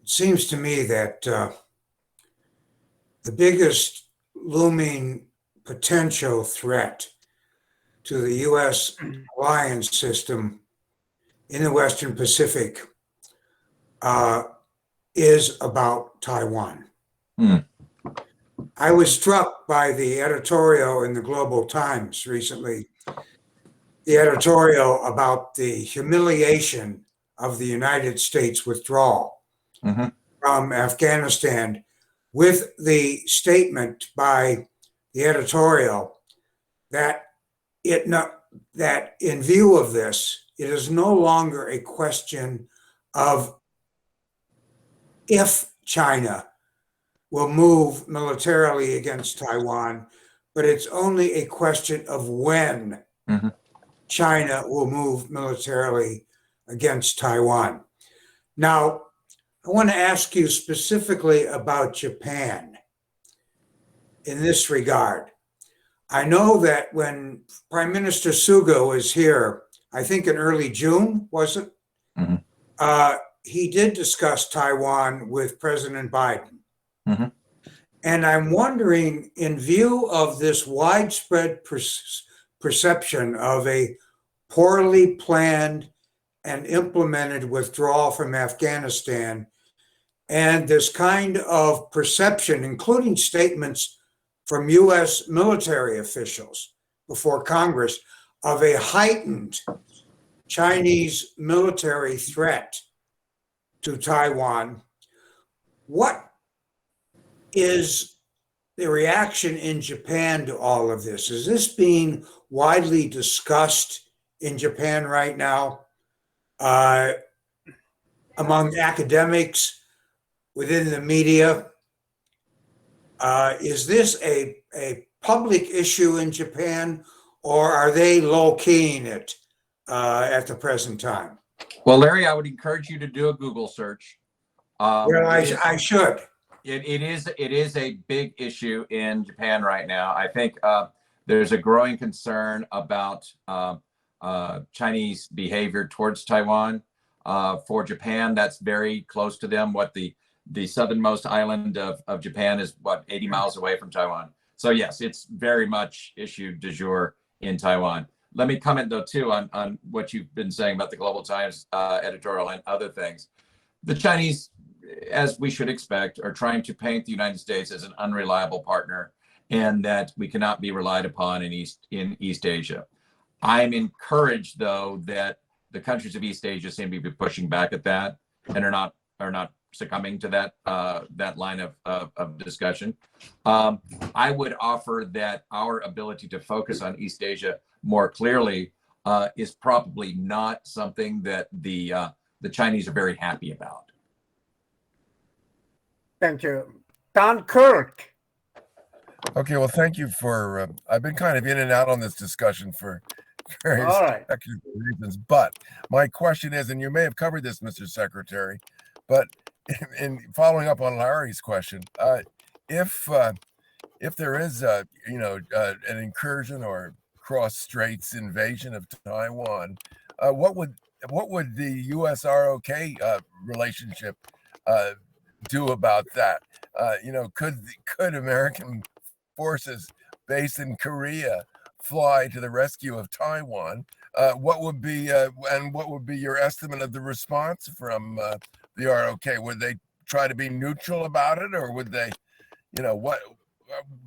seems to me that the biggest looming potential threat to the U.S. alliance system in the Western Pacific is about Taiwan. I was struck by the editorial in the Global Times recently, the editorial about the humiliation of the United States withdrawal from Afghanistan, with the statement by the editorial that that in view of this, it is no longer a question of if China will move militarily against Taiwan, but it's only a question of when China will move militarily against Taiwan. Now, I want to ask you specifically about Japan in this regard. I know that when Prime Minister Suga was here, I think in early June, was it? He did discuss Taiwan with President Biden. And I'm wondering, in view of this widespread perception of a poorly planned and implemented withdrawal from Afghanistan, and this kind of perception, including statements from U.S. military officials before Congress, of a heightened Chinese military threat to Taiwan, what is the reaction in Japan to all of this? Is this being widely discussed in Japan right now among academics, within the media? Is this a public issue in Japan, or are they low-keying it at the present time? Well, Larry, I would encourage you to do a Google search. Well, I should. It is a big issue in Japan right now. I think there's a growing concern about Chinese behavior towards Taiwan. For Japan, that's very close to them. What the southernmost island of Japan is, 80 miles away from Taiwan. So yes, it's very much issue du jour in Taiwan. Let me comment though too on what you've been saying about the Global Times editorial and other things. The Chinese, as we should expect, are trying to paint the United States as an unreliable partner and that we cannot be relied upon in East Asia. I'm encouraged though that the countries of East Asia seem to be pushing back at that and are not succumbing to that line of discussion. I would offer that our ability to focus on East Asia more clearly is probably not something that the Chinese are very happy about. Thank you. Don Kirk. Okay, well, thank you for, I've been kind of in and out on this discussion for various technical reasons, but my question is, and you may have covered this, Mr. Secretary, but in following up on Larry's question, if there is an incursion or cross-straits invasion of Taiwan, what would the U.S.-ROK relationship do about that? Could American forces based in Korea fly to the rescue of Taiwan? What would be your estimate of the response from the ROK? Would they try to be neutral about it, or would they,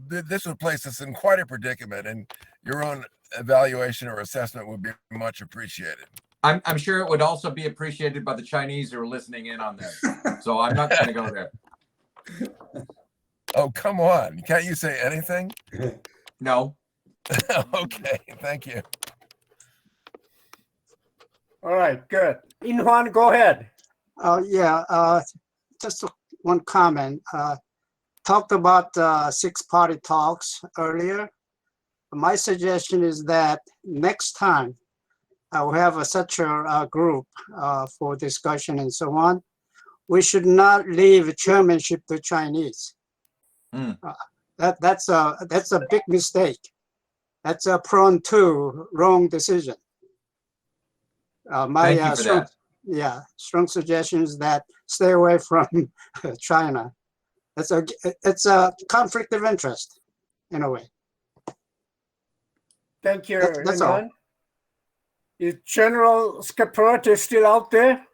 this would place us in quite a predicament, and your own evaluation or assessment would be much appreciated. I'm sure it would also be appreciated by the Chinese who are listening in on this. So I'm not going to go there. Oh, come on. Can't you say anything? No. Okay, thank you. All right, good. Inhuan, go ahead. Just one comment. Talked about six-party talks earlier. My suggestion is that next time we have such a group for discussion and so on, we should not leave chairmanship to Chinese. That's a big mistake. That's a prone to wrong decision. Thank you for that. Strong suggestions that stay away from China. It's a conflict of interest in a way. Thank you. That's all. Is General Scaparrotti still out there?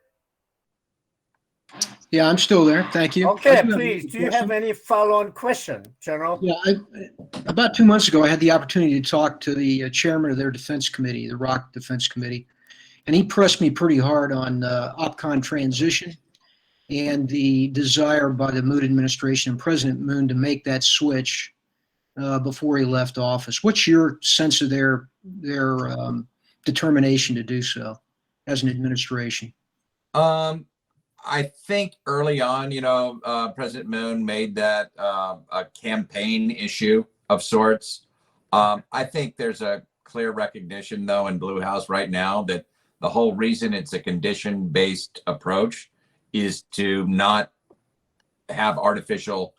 Yeah, I'm still there. Thank you. Okay, please. Do you have any follow-on question, General? Yeah, about 2 months ago, I had the opportunity to talk to the chairman of their defense committee, the ROC Defense Committee, and he pressed me pretty hard on OPCON transition and the desire by the Moon administration and President Moon to make that switch before he left office. What's your sense of their determination to do so as an administration? I think early on, President Moon made that a campaign issue of sorts. I think there's a clear recognition, though, in Blue House right now that the whole reason it's a condition-based approach is to not have artificial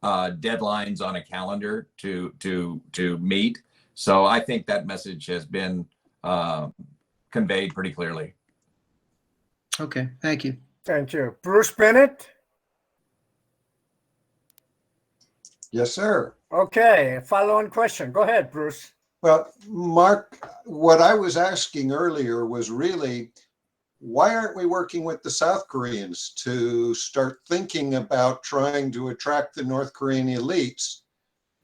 deadlines on a calendar to meet. So I think that message has been conveyed pretty clearly. Okay, thank you. Thank you. Bruce Bennett? Yes, sir. Okay, follow-on question. Go ahead, Bruce. Well, Mark, what I was asking earlier was really, why aren't we working with the South Koreans to start thinking about trying to attract the North Korean elites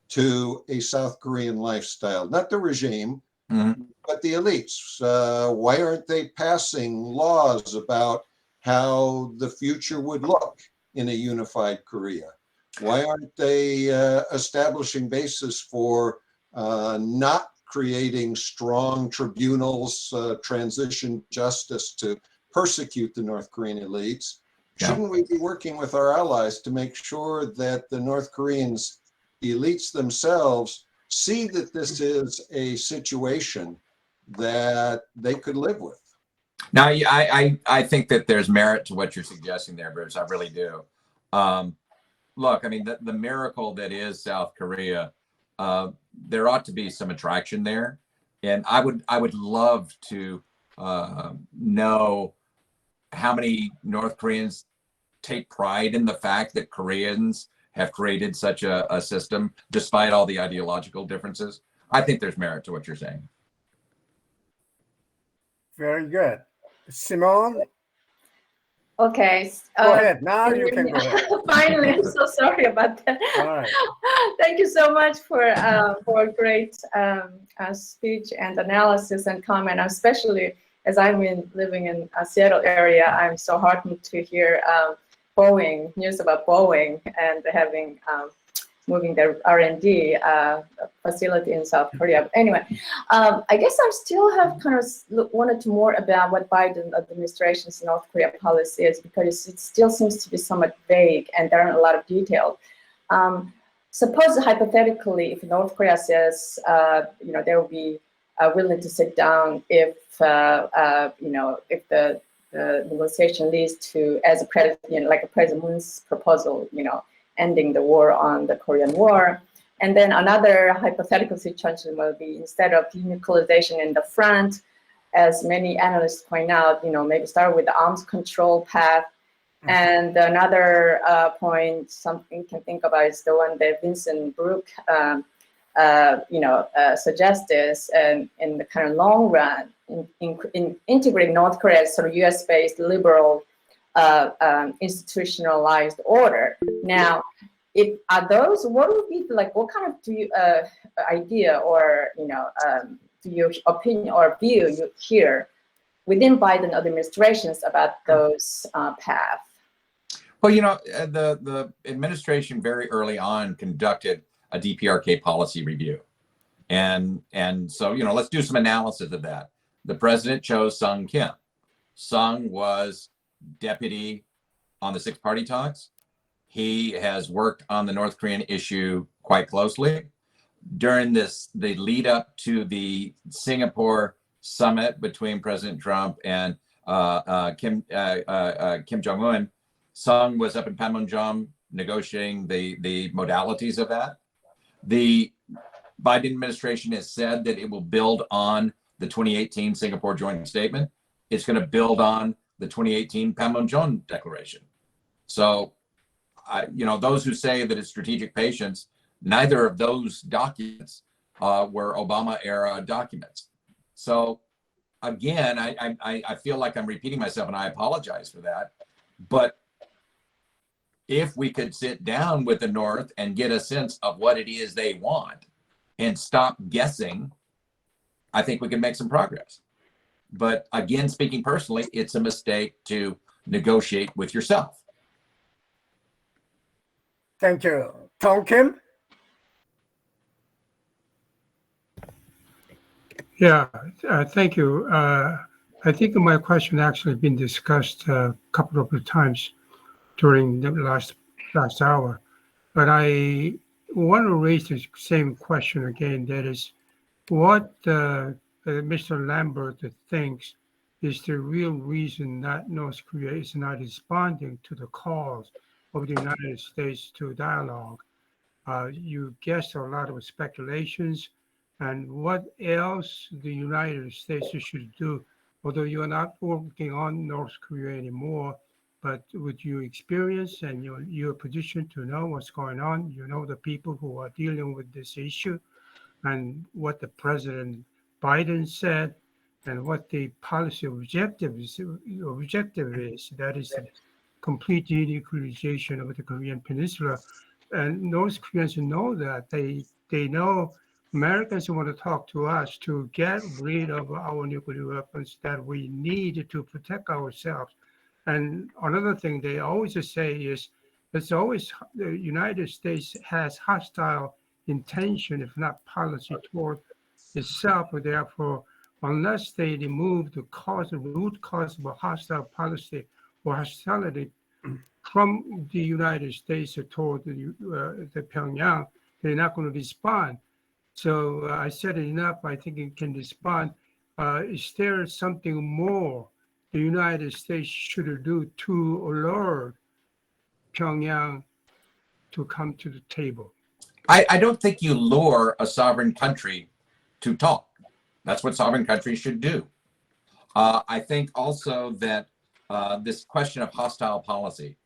to a South Korean lifestyle? Not the regime, but the elites. Why aren't they passing laws about how the future would look in a unified Korea? Why aren't they establishing basis for not creating strong tribunals, transition justice to persecute the North Korean elites? Shouldn't we be working with our allies to make sure that the North Koreans elites themselves see that this is a situation that they could live with? Now, I think that there's merit to what you're suggesting there, Bruce. I really do. Look, I mean, the miracle that is South Korea, there ought to be some attraction there, and I would love to know how many North Koreans take pride in the fact that Koreans have created such a system, despite all the ideological differences. I think there's merit to what you're saying. Very good. Simone? Okay. Go ahead. Now you can go ahead. Finally, I'm so sorry about that. All right. Thank you so much for a great speech and analysis and comment, especially as I've been living in Seattle area. I'm so heartened to hear Boeing, news about Boeing and having moving their R&D facility in South Korea. But anyway, I guess I still have kind of wanted to more about what Biden administration's North Korea policy is, because it still seems to be somewhat vague and there aren't a lot of details. Suppose hypothetically, if North Korea says, they will be willing to sit down if, if the negotiation leads to, as a president, like a President Moon's proposal, ending the war on the Korean War. And then another hypothetical situation will be, instead of denuclearization in the front, as many analysts point out, maybe start with the arms control path. And another point, something you can think about, is the one that Vincent Brooke, suggested, and in the kind of long run, in integrating North Korea as sort of U.S.-based liberal institutionalized order. Now, what would be like, what kind of idea or do your opinion or view you hear within Biden administrations about those paths? Well, the administration very early on conducted a DPRK policy review, and so let's do some analysis of that. The president chose Sung Kim. Sung was deputy on the six-party talks. He has worked on the North Korean issue quite closely. During the lead up to the Singapore summit between President Trump and Kim Jong-un, Sung was up in Panmunjom negotiating the modalities of that. The Biden administration has said that it will build on the 2018 Singapore Joint Statement. It's going to build on the 2018 Panmunjom Declaration. So, those who say that it's strategic patience, neither of those documents were Obama-era documents. So, again, I feel like I'm repeating myself, and I apologize for that. But if we could sit down with the North and get a sense of what it is they want and stop guessing, I think we can make some progress. But again, speaking personally, it's a mistake to negotiate with yourself. Thank you. Tom Kim? Yeah, thank you. I think my question actually been discussed a couple of times during the last hour, but I want to raise the same question again. That is, what Mr. Lambert thinks is the real reason that North Korea is not responding to the calls of the United States to dialogue. You guessed a lot of speculations, and what else the United States should do, although you are not working on North Korea anymore, but with your experience and your position to know what's going on, the people who are dealing with this issue, and what the President Biden said, and what the policy objective is, that is the complete denuclearization of the Korean Peninsula. And North Koreans know that. They know Americans want to talk to us to get rid of our nuclear weapons that we need to protect ourselves. And another thing they always say is, it's always the United States has hostile intention, if not policy, toward itself. Therefore, unless they remove the root cause of a hostile policy or hostility from the United States toward the Pyongyang, they're not going to respond. So I said it enough. I think it can respond. Is there something more the United States should do to alert Pyongyang to come to the table? I don't think you lure a sovereign country to talk. That's what sovereign countries should do. I think also that this question of hostile policy,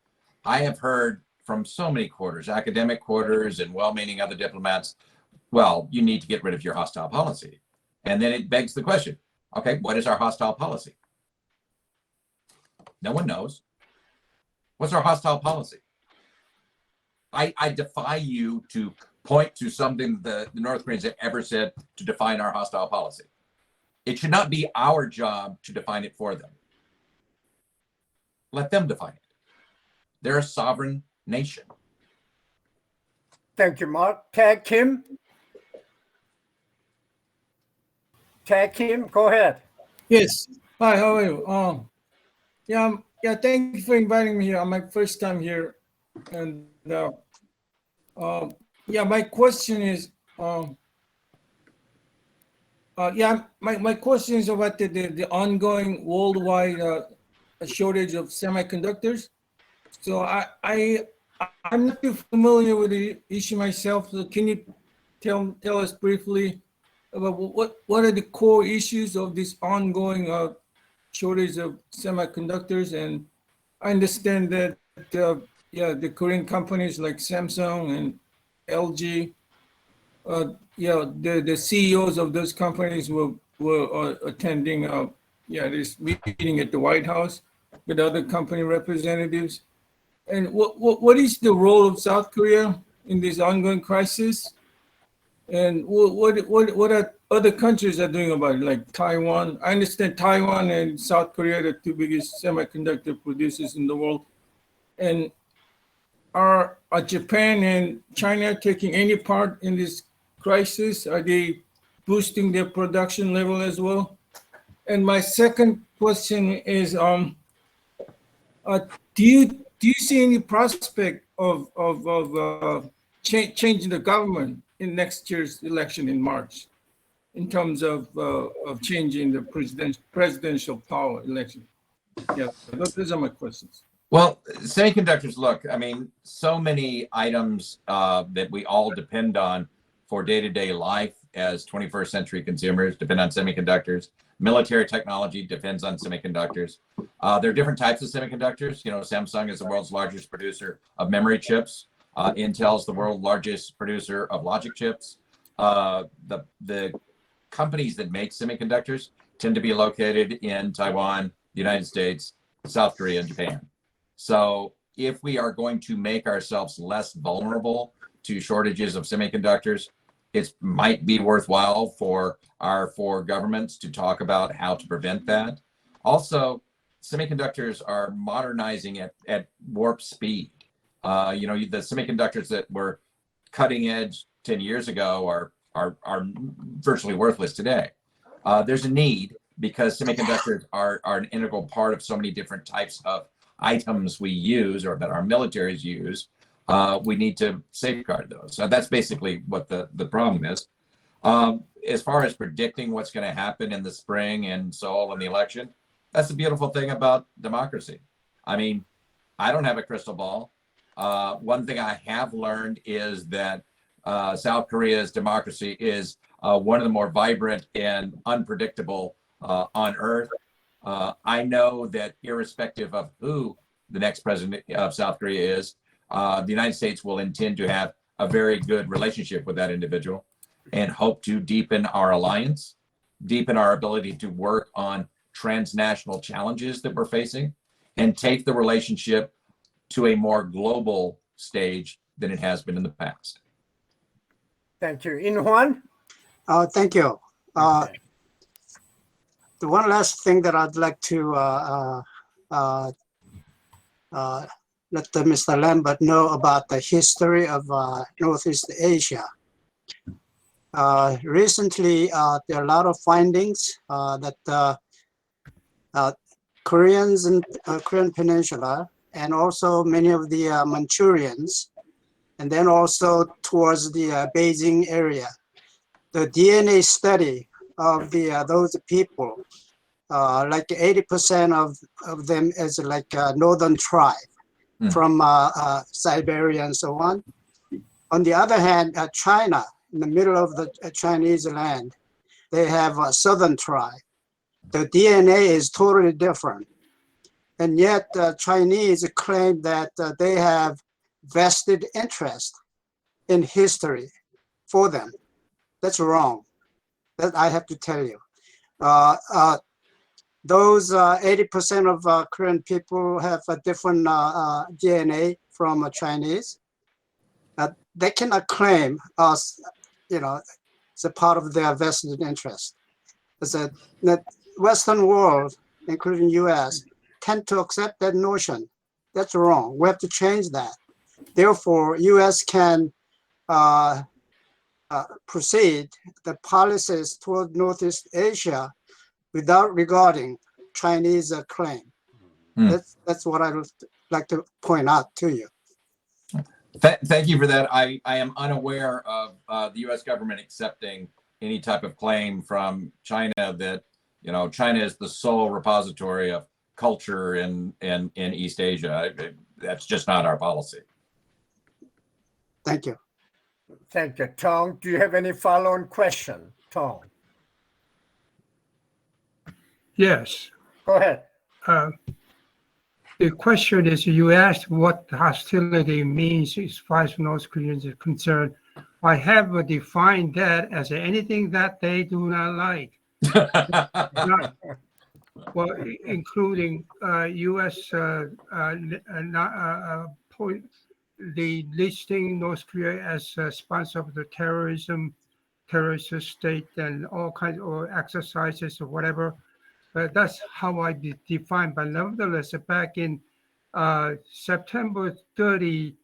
I have heard from so many quarters, academic quarters and well-meaning other diplomats, well, you need to get rid of your hostile policy. And then it begs the question, okay, what is our hostile policy? No one knows. What's our hostile policy? I defy you to point to something the North Koreans have ever said to define our hostile policy. It should not be our job to define it for them. Let them define it. They're a sovereign nation. Thank you, Mark. Tag Kim. Tag Kim, go ahead. Yes. Hi, how are you? Yeah, thank you for inviting me here. My first time here. And my question is, my question is about the ongoing worldwide shortage of semiconductors. So I'm not too familiar with the issue myself. So can you tell us briefly about what are the core issues of this ongoing shortage of semiconductors? And I understand that the Korean companies like Samsung and LG, the CEOs of those companies were attending this meeting at the White House with other company representatives. And what is the role of South Korea in this ongoing crisis? And what are other countries are doing about it, like Taiwan? I understand Taiwan and South Korea are the two biggest semiconductor producers in the world. And are Japan and China taking any part in this crisis? Are they boosting their production level as well? And my second question is, do you see any prospect of changing the government in next year's election in March, in terms of changing the presidential power election? Yeah, those are my questions. Well, semiconductors, look, I mean, so many items that we all depend on for day-to-day life as 21st century consumers depend on semiconductors. Military technology depends on semiconductors. There are different types of semiconductors. You know, Samsung is the world's largest producer of memory chips. Intel is the world's largest producer of logic chips. The companies that make semiconductors tend to be located in Taiwan, the United States, South Korea, and Japan. So if we are going to make ourselves less vulnerable to shortages of semiconductors, it might be worthwhile for our four governments to talk about how to prevent that. Also, semiconductors are modernizing at warp speed. The semiconductors that were cutting edge 10 years ago are virtually worthless today. There's a need, because semiconductors are an integral part of so many different types of items we use, or that our militaries use. We need to safeguard those. So that's basically what the problem is. As far as predicting what's going to happen in the spring in Seoul in the election, that's the beautiful thing about democracy. I mean, I don't have a crystal ball. One thing I have learned is that South Korea's democracy is one of the more vibrant and unpredictable on earth. I know that irrespective of who the next president of South Korea is, the United States will intend to have a very good relationship with that individual and hope to deepen our alliance, deepen our ability to work on transnational challenges that we're facing, and take the relationship to a more global stage than it has been in the past. Thank you. In Juan? Thank you. The one last thing that I'd like to let Mr. Lambert know about the history of Northeast Asia. Recently, there are a lot of findings that Koreans in Korean Peninsula, and also many of the Manchurians, and then also towards the Beijing area, the DNA study of those people, like 80% of them is like a northern tribe from Siberia and so on. On the other hand, China, in the middle of the Chinese land, they have a southern tribe. The DNA is totally different. And yet Chinese claim that they have vested interest in history for them. That's wrong. That I have to tell you. Those 80% of Korean people have a different DNA from Chinese. They cannot claim us, it's a part of their vested interest. The Western world, including US, tend to accept that notion That's wrong. We have to change that. Therefore, U.S. can proceed the policies toward Northeast Asia without regarding Chinese claim. That's what I would like to point out to you. Thank you for that. I am unaware of the U.S. government accepting any type of claim from China that, you know, China is the sole repository of culture in East Asia. That's just not our policy. Thank you. Thank you. Tong, do you have any follow-on question? Tong. Yes. Go ahead. The question is, you asked what hostility means as far as North Koreans are concerned. I have defined that as anything that they do not like. Well, including U.S. The listing North Korea as a sponsor of the terrorist state and all kinds of exercises or whatever. That's how I define. But nevertheless, back in September 30,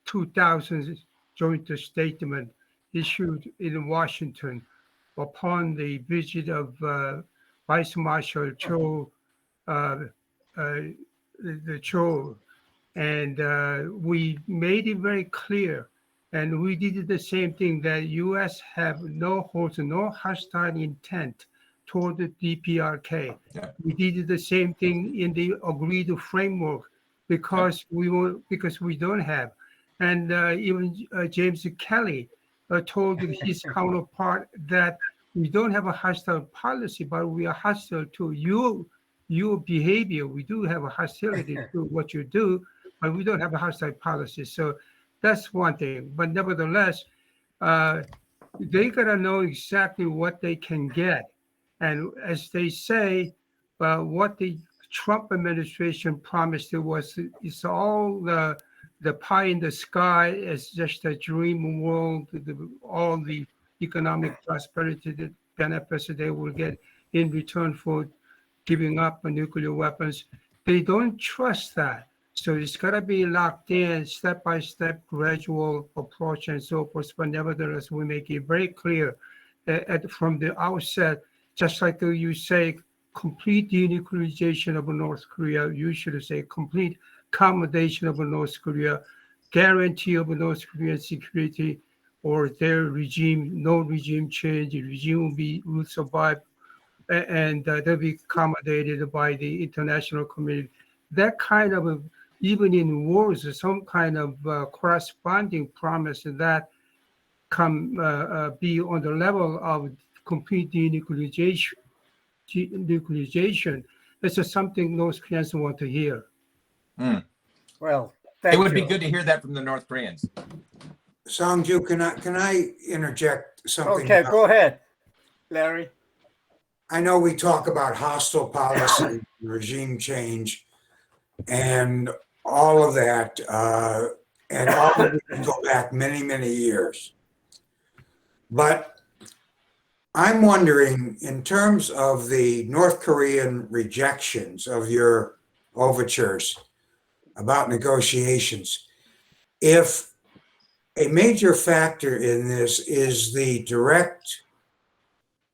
2000 joint statement issued in Washington upon the visit of Vice Marshal Cho, Cho, and we made it very clear, and we did the same thing, that U.S. holds no hostile intent toward the DPRK. Yeah. We did the same thing in the agreed framework because we don't have, and even James Kelly told his counterpart that we don't have a hostile policy, but we are hostile to your behavior. We do have a hostility to what you do, but we don't have a hostile policy. So that's one thing. But nevertheless, they gotta know exactly what they can get. And as they say, what the Trump administration promised it's all the pie in the sky. It's just a dream world. All the economic prosperity, the benefits that they will get in return for giving up nuclear weapons. They don't trust that. So it's got to be locked in, step-by-step, gradual approach and so forth. But nevertheless, we make it very clear from the outset, just like you say, complete denuclearization of North Korea, you should say complete accommodation of North Korea, guarantee of North Korean security or their regime, no regime change, the regime will survive, and they'll be accommodated by the international community. That kind of, even in wars, some kind of corresponding promise that be on the level of complete denuclearization. This is something North Koreans want to hear. Well, it would be good to hear that from the North Koreans. Songju, can I interject something? Okay, go ahead, Larry. I know we talk about hostile policy, regime change, and all of that, and all of it can go back many, many years. But I'm wondering, in terms of the North Korean rejections of your overtures about negotiations, if a major factor in this is the direct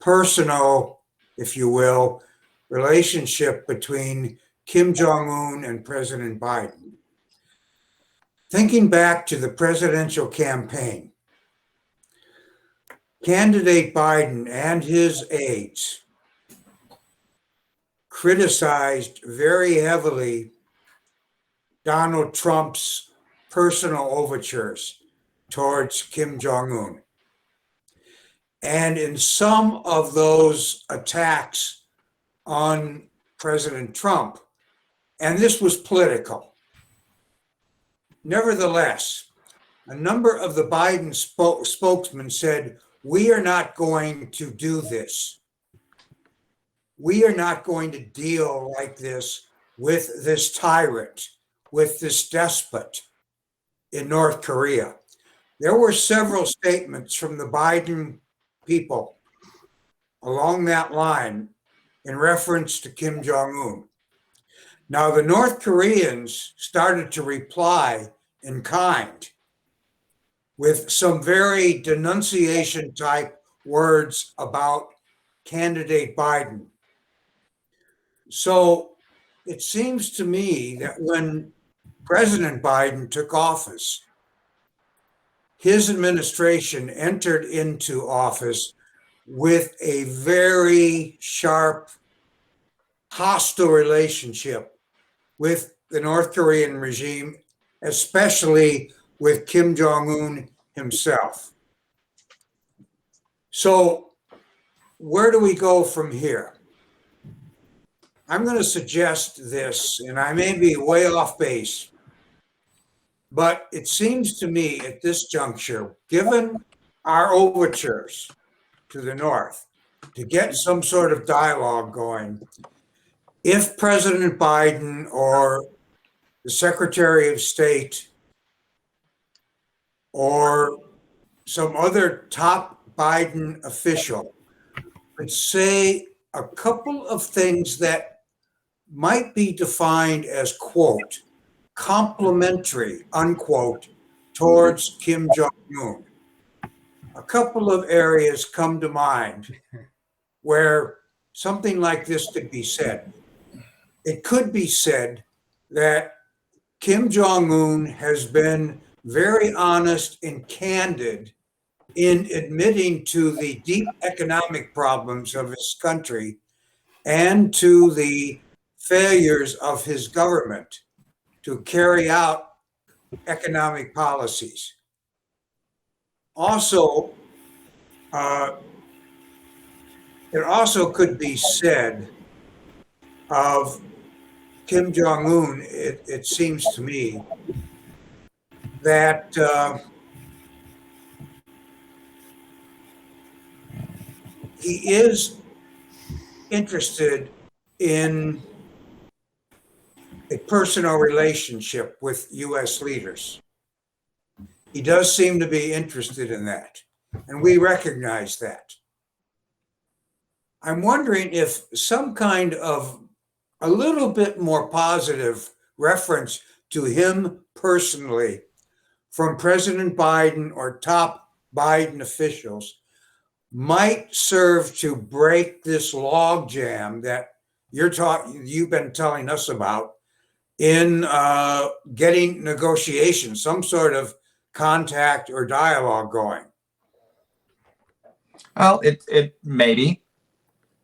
personal, if you will, relationship between Kim Jong-un and President Biden. Thinking back to the presidential campaign, candidate Biden and his aides criticized very heavily Donald Trump's personal overtures towards Kim Jong-un. And in some of those attacks on President Trump, and this was political, nevertheless, a number of the Biden spokesmen said, we are not going to do this. We are not going to deal like this with this tyrant, with this despot in North Korea. There were several statements from the Biden people along that line in reference to Kim Jong-un. Now, the North Koreans started to reply in kind with some very denunciation type words about candidate Biden. So it seems to me that when President Biden took office, his administration entered into office with a very sharp, hostile relationship with the North Korean regime, especially with Kim Jong-un himself. So where do we go from here? I'm going to suggest this, and I may be way off base, but it seems to me at this juncture, given our overtures to the North, to get some sort of dialogue going, if President Biden or the Secretary of State or some other top Biden official would say a couple of things that might be defined as, quote, complimentary, unquote, towards Kim Jong-un. A couple of areas come to mind where something like this could be said. It could be said that Kim Jong-un has been very honest and candid in admitting to the deep economic problems of his country and to the failures of his government to carry out economic policies. Also, it also could be said of Kim Jong-un, it seems to me, that he is interested in a personal relationship with U.S. leaders. He does seem to be interested in that, and we recognize that. I'm wondering if some kind of a little bit more positive reference to him personally from President Biden or top Biden officials might serve to break this logjam that you've been telling us about in getting negotiations, some sort of contact or dialogue going. Well, it maybe,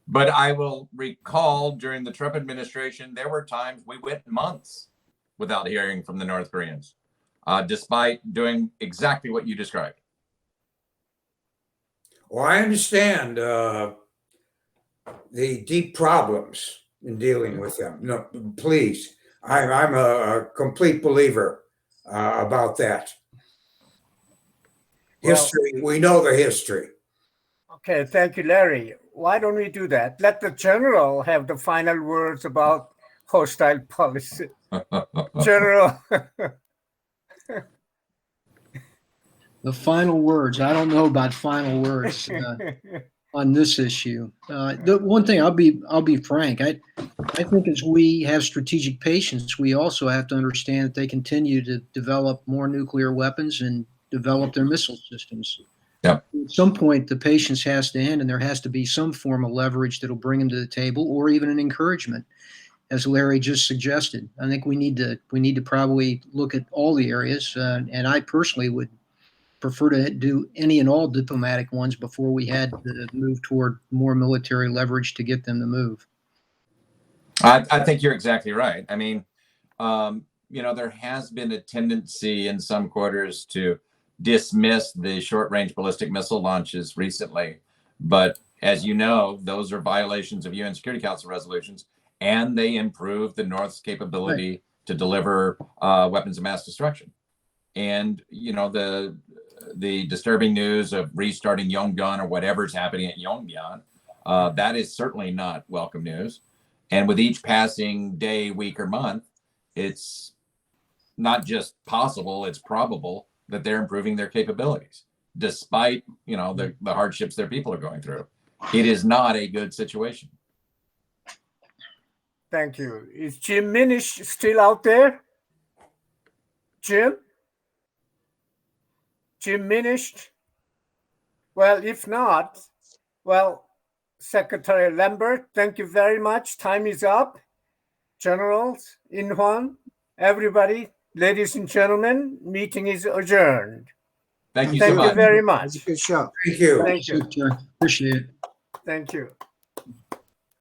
but I will recall during the Trump administration, there were times we went months without hearing from the North Koreans, despite doing exactly what you described. Well, I understand the deep problems in dealing with them. No, please, I'm a complete believer about that. History, we know the history. Okay, thank you, Larry. Why don't we do that? Let the general have the final words about hostile policy. General. The final words. I don't know about final words on this issue. The one thing, I'll be frank. I think as we have strategic patience, we also have to understand that they continue to develop more nuclear weapons and develop their missile systems. Yep. At some point, the patience has to end, and there has to be some form of leverage that'll bring them to the table, or even an encouragement, as Larry just suggested. I think we need to probably look at all the areas, and I personally would prefer to do any and all diplomatic ones before we had to move toward more military leverage to get them to move. I think you're exactly right. I mean, there has been a tendency in some quarters to dismiss the short-range ballistic missile launches recently. But as you know, those are violations of UN Security Council resolutions, and they improve the North's capability to deliver weapons of mass destruction. And, the disturbing news of restarting Yongbyon or whatever's happening at Yongbyon, that is certainly not welcome news. And with each passing day, week, or month, it's not just possible, it's probable that they're improving their capabilities, despite, the hardships their people are going through. It is not a good situation. Thank you. Is Jim Minish still out there? Jim? Jim Minish? Well, if not, well, Secretary Lambert, thank you very much. Time is up. Generals, Inhuan, everybody, ladies and gentlemen, meeting is adjourned. Thank you Thank so you much. very much. Good show. Thank you. Thank you. Appreciate it. Thank you.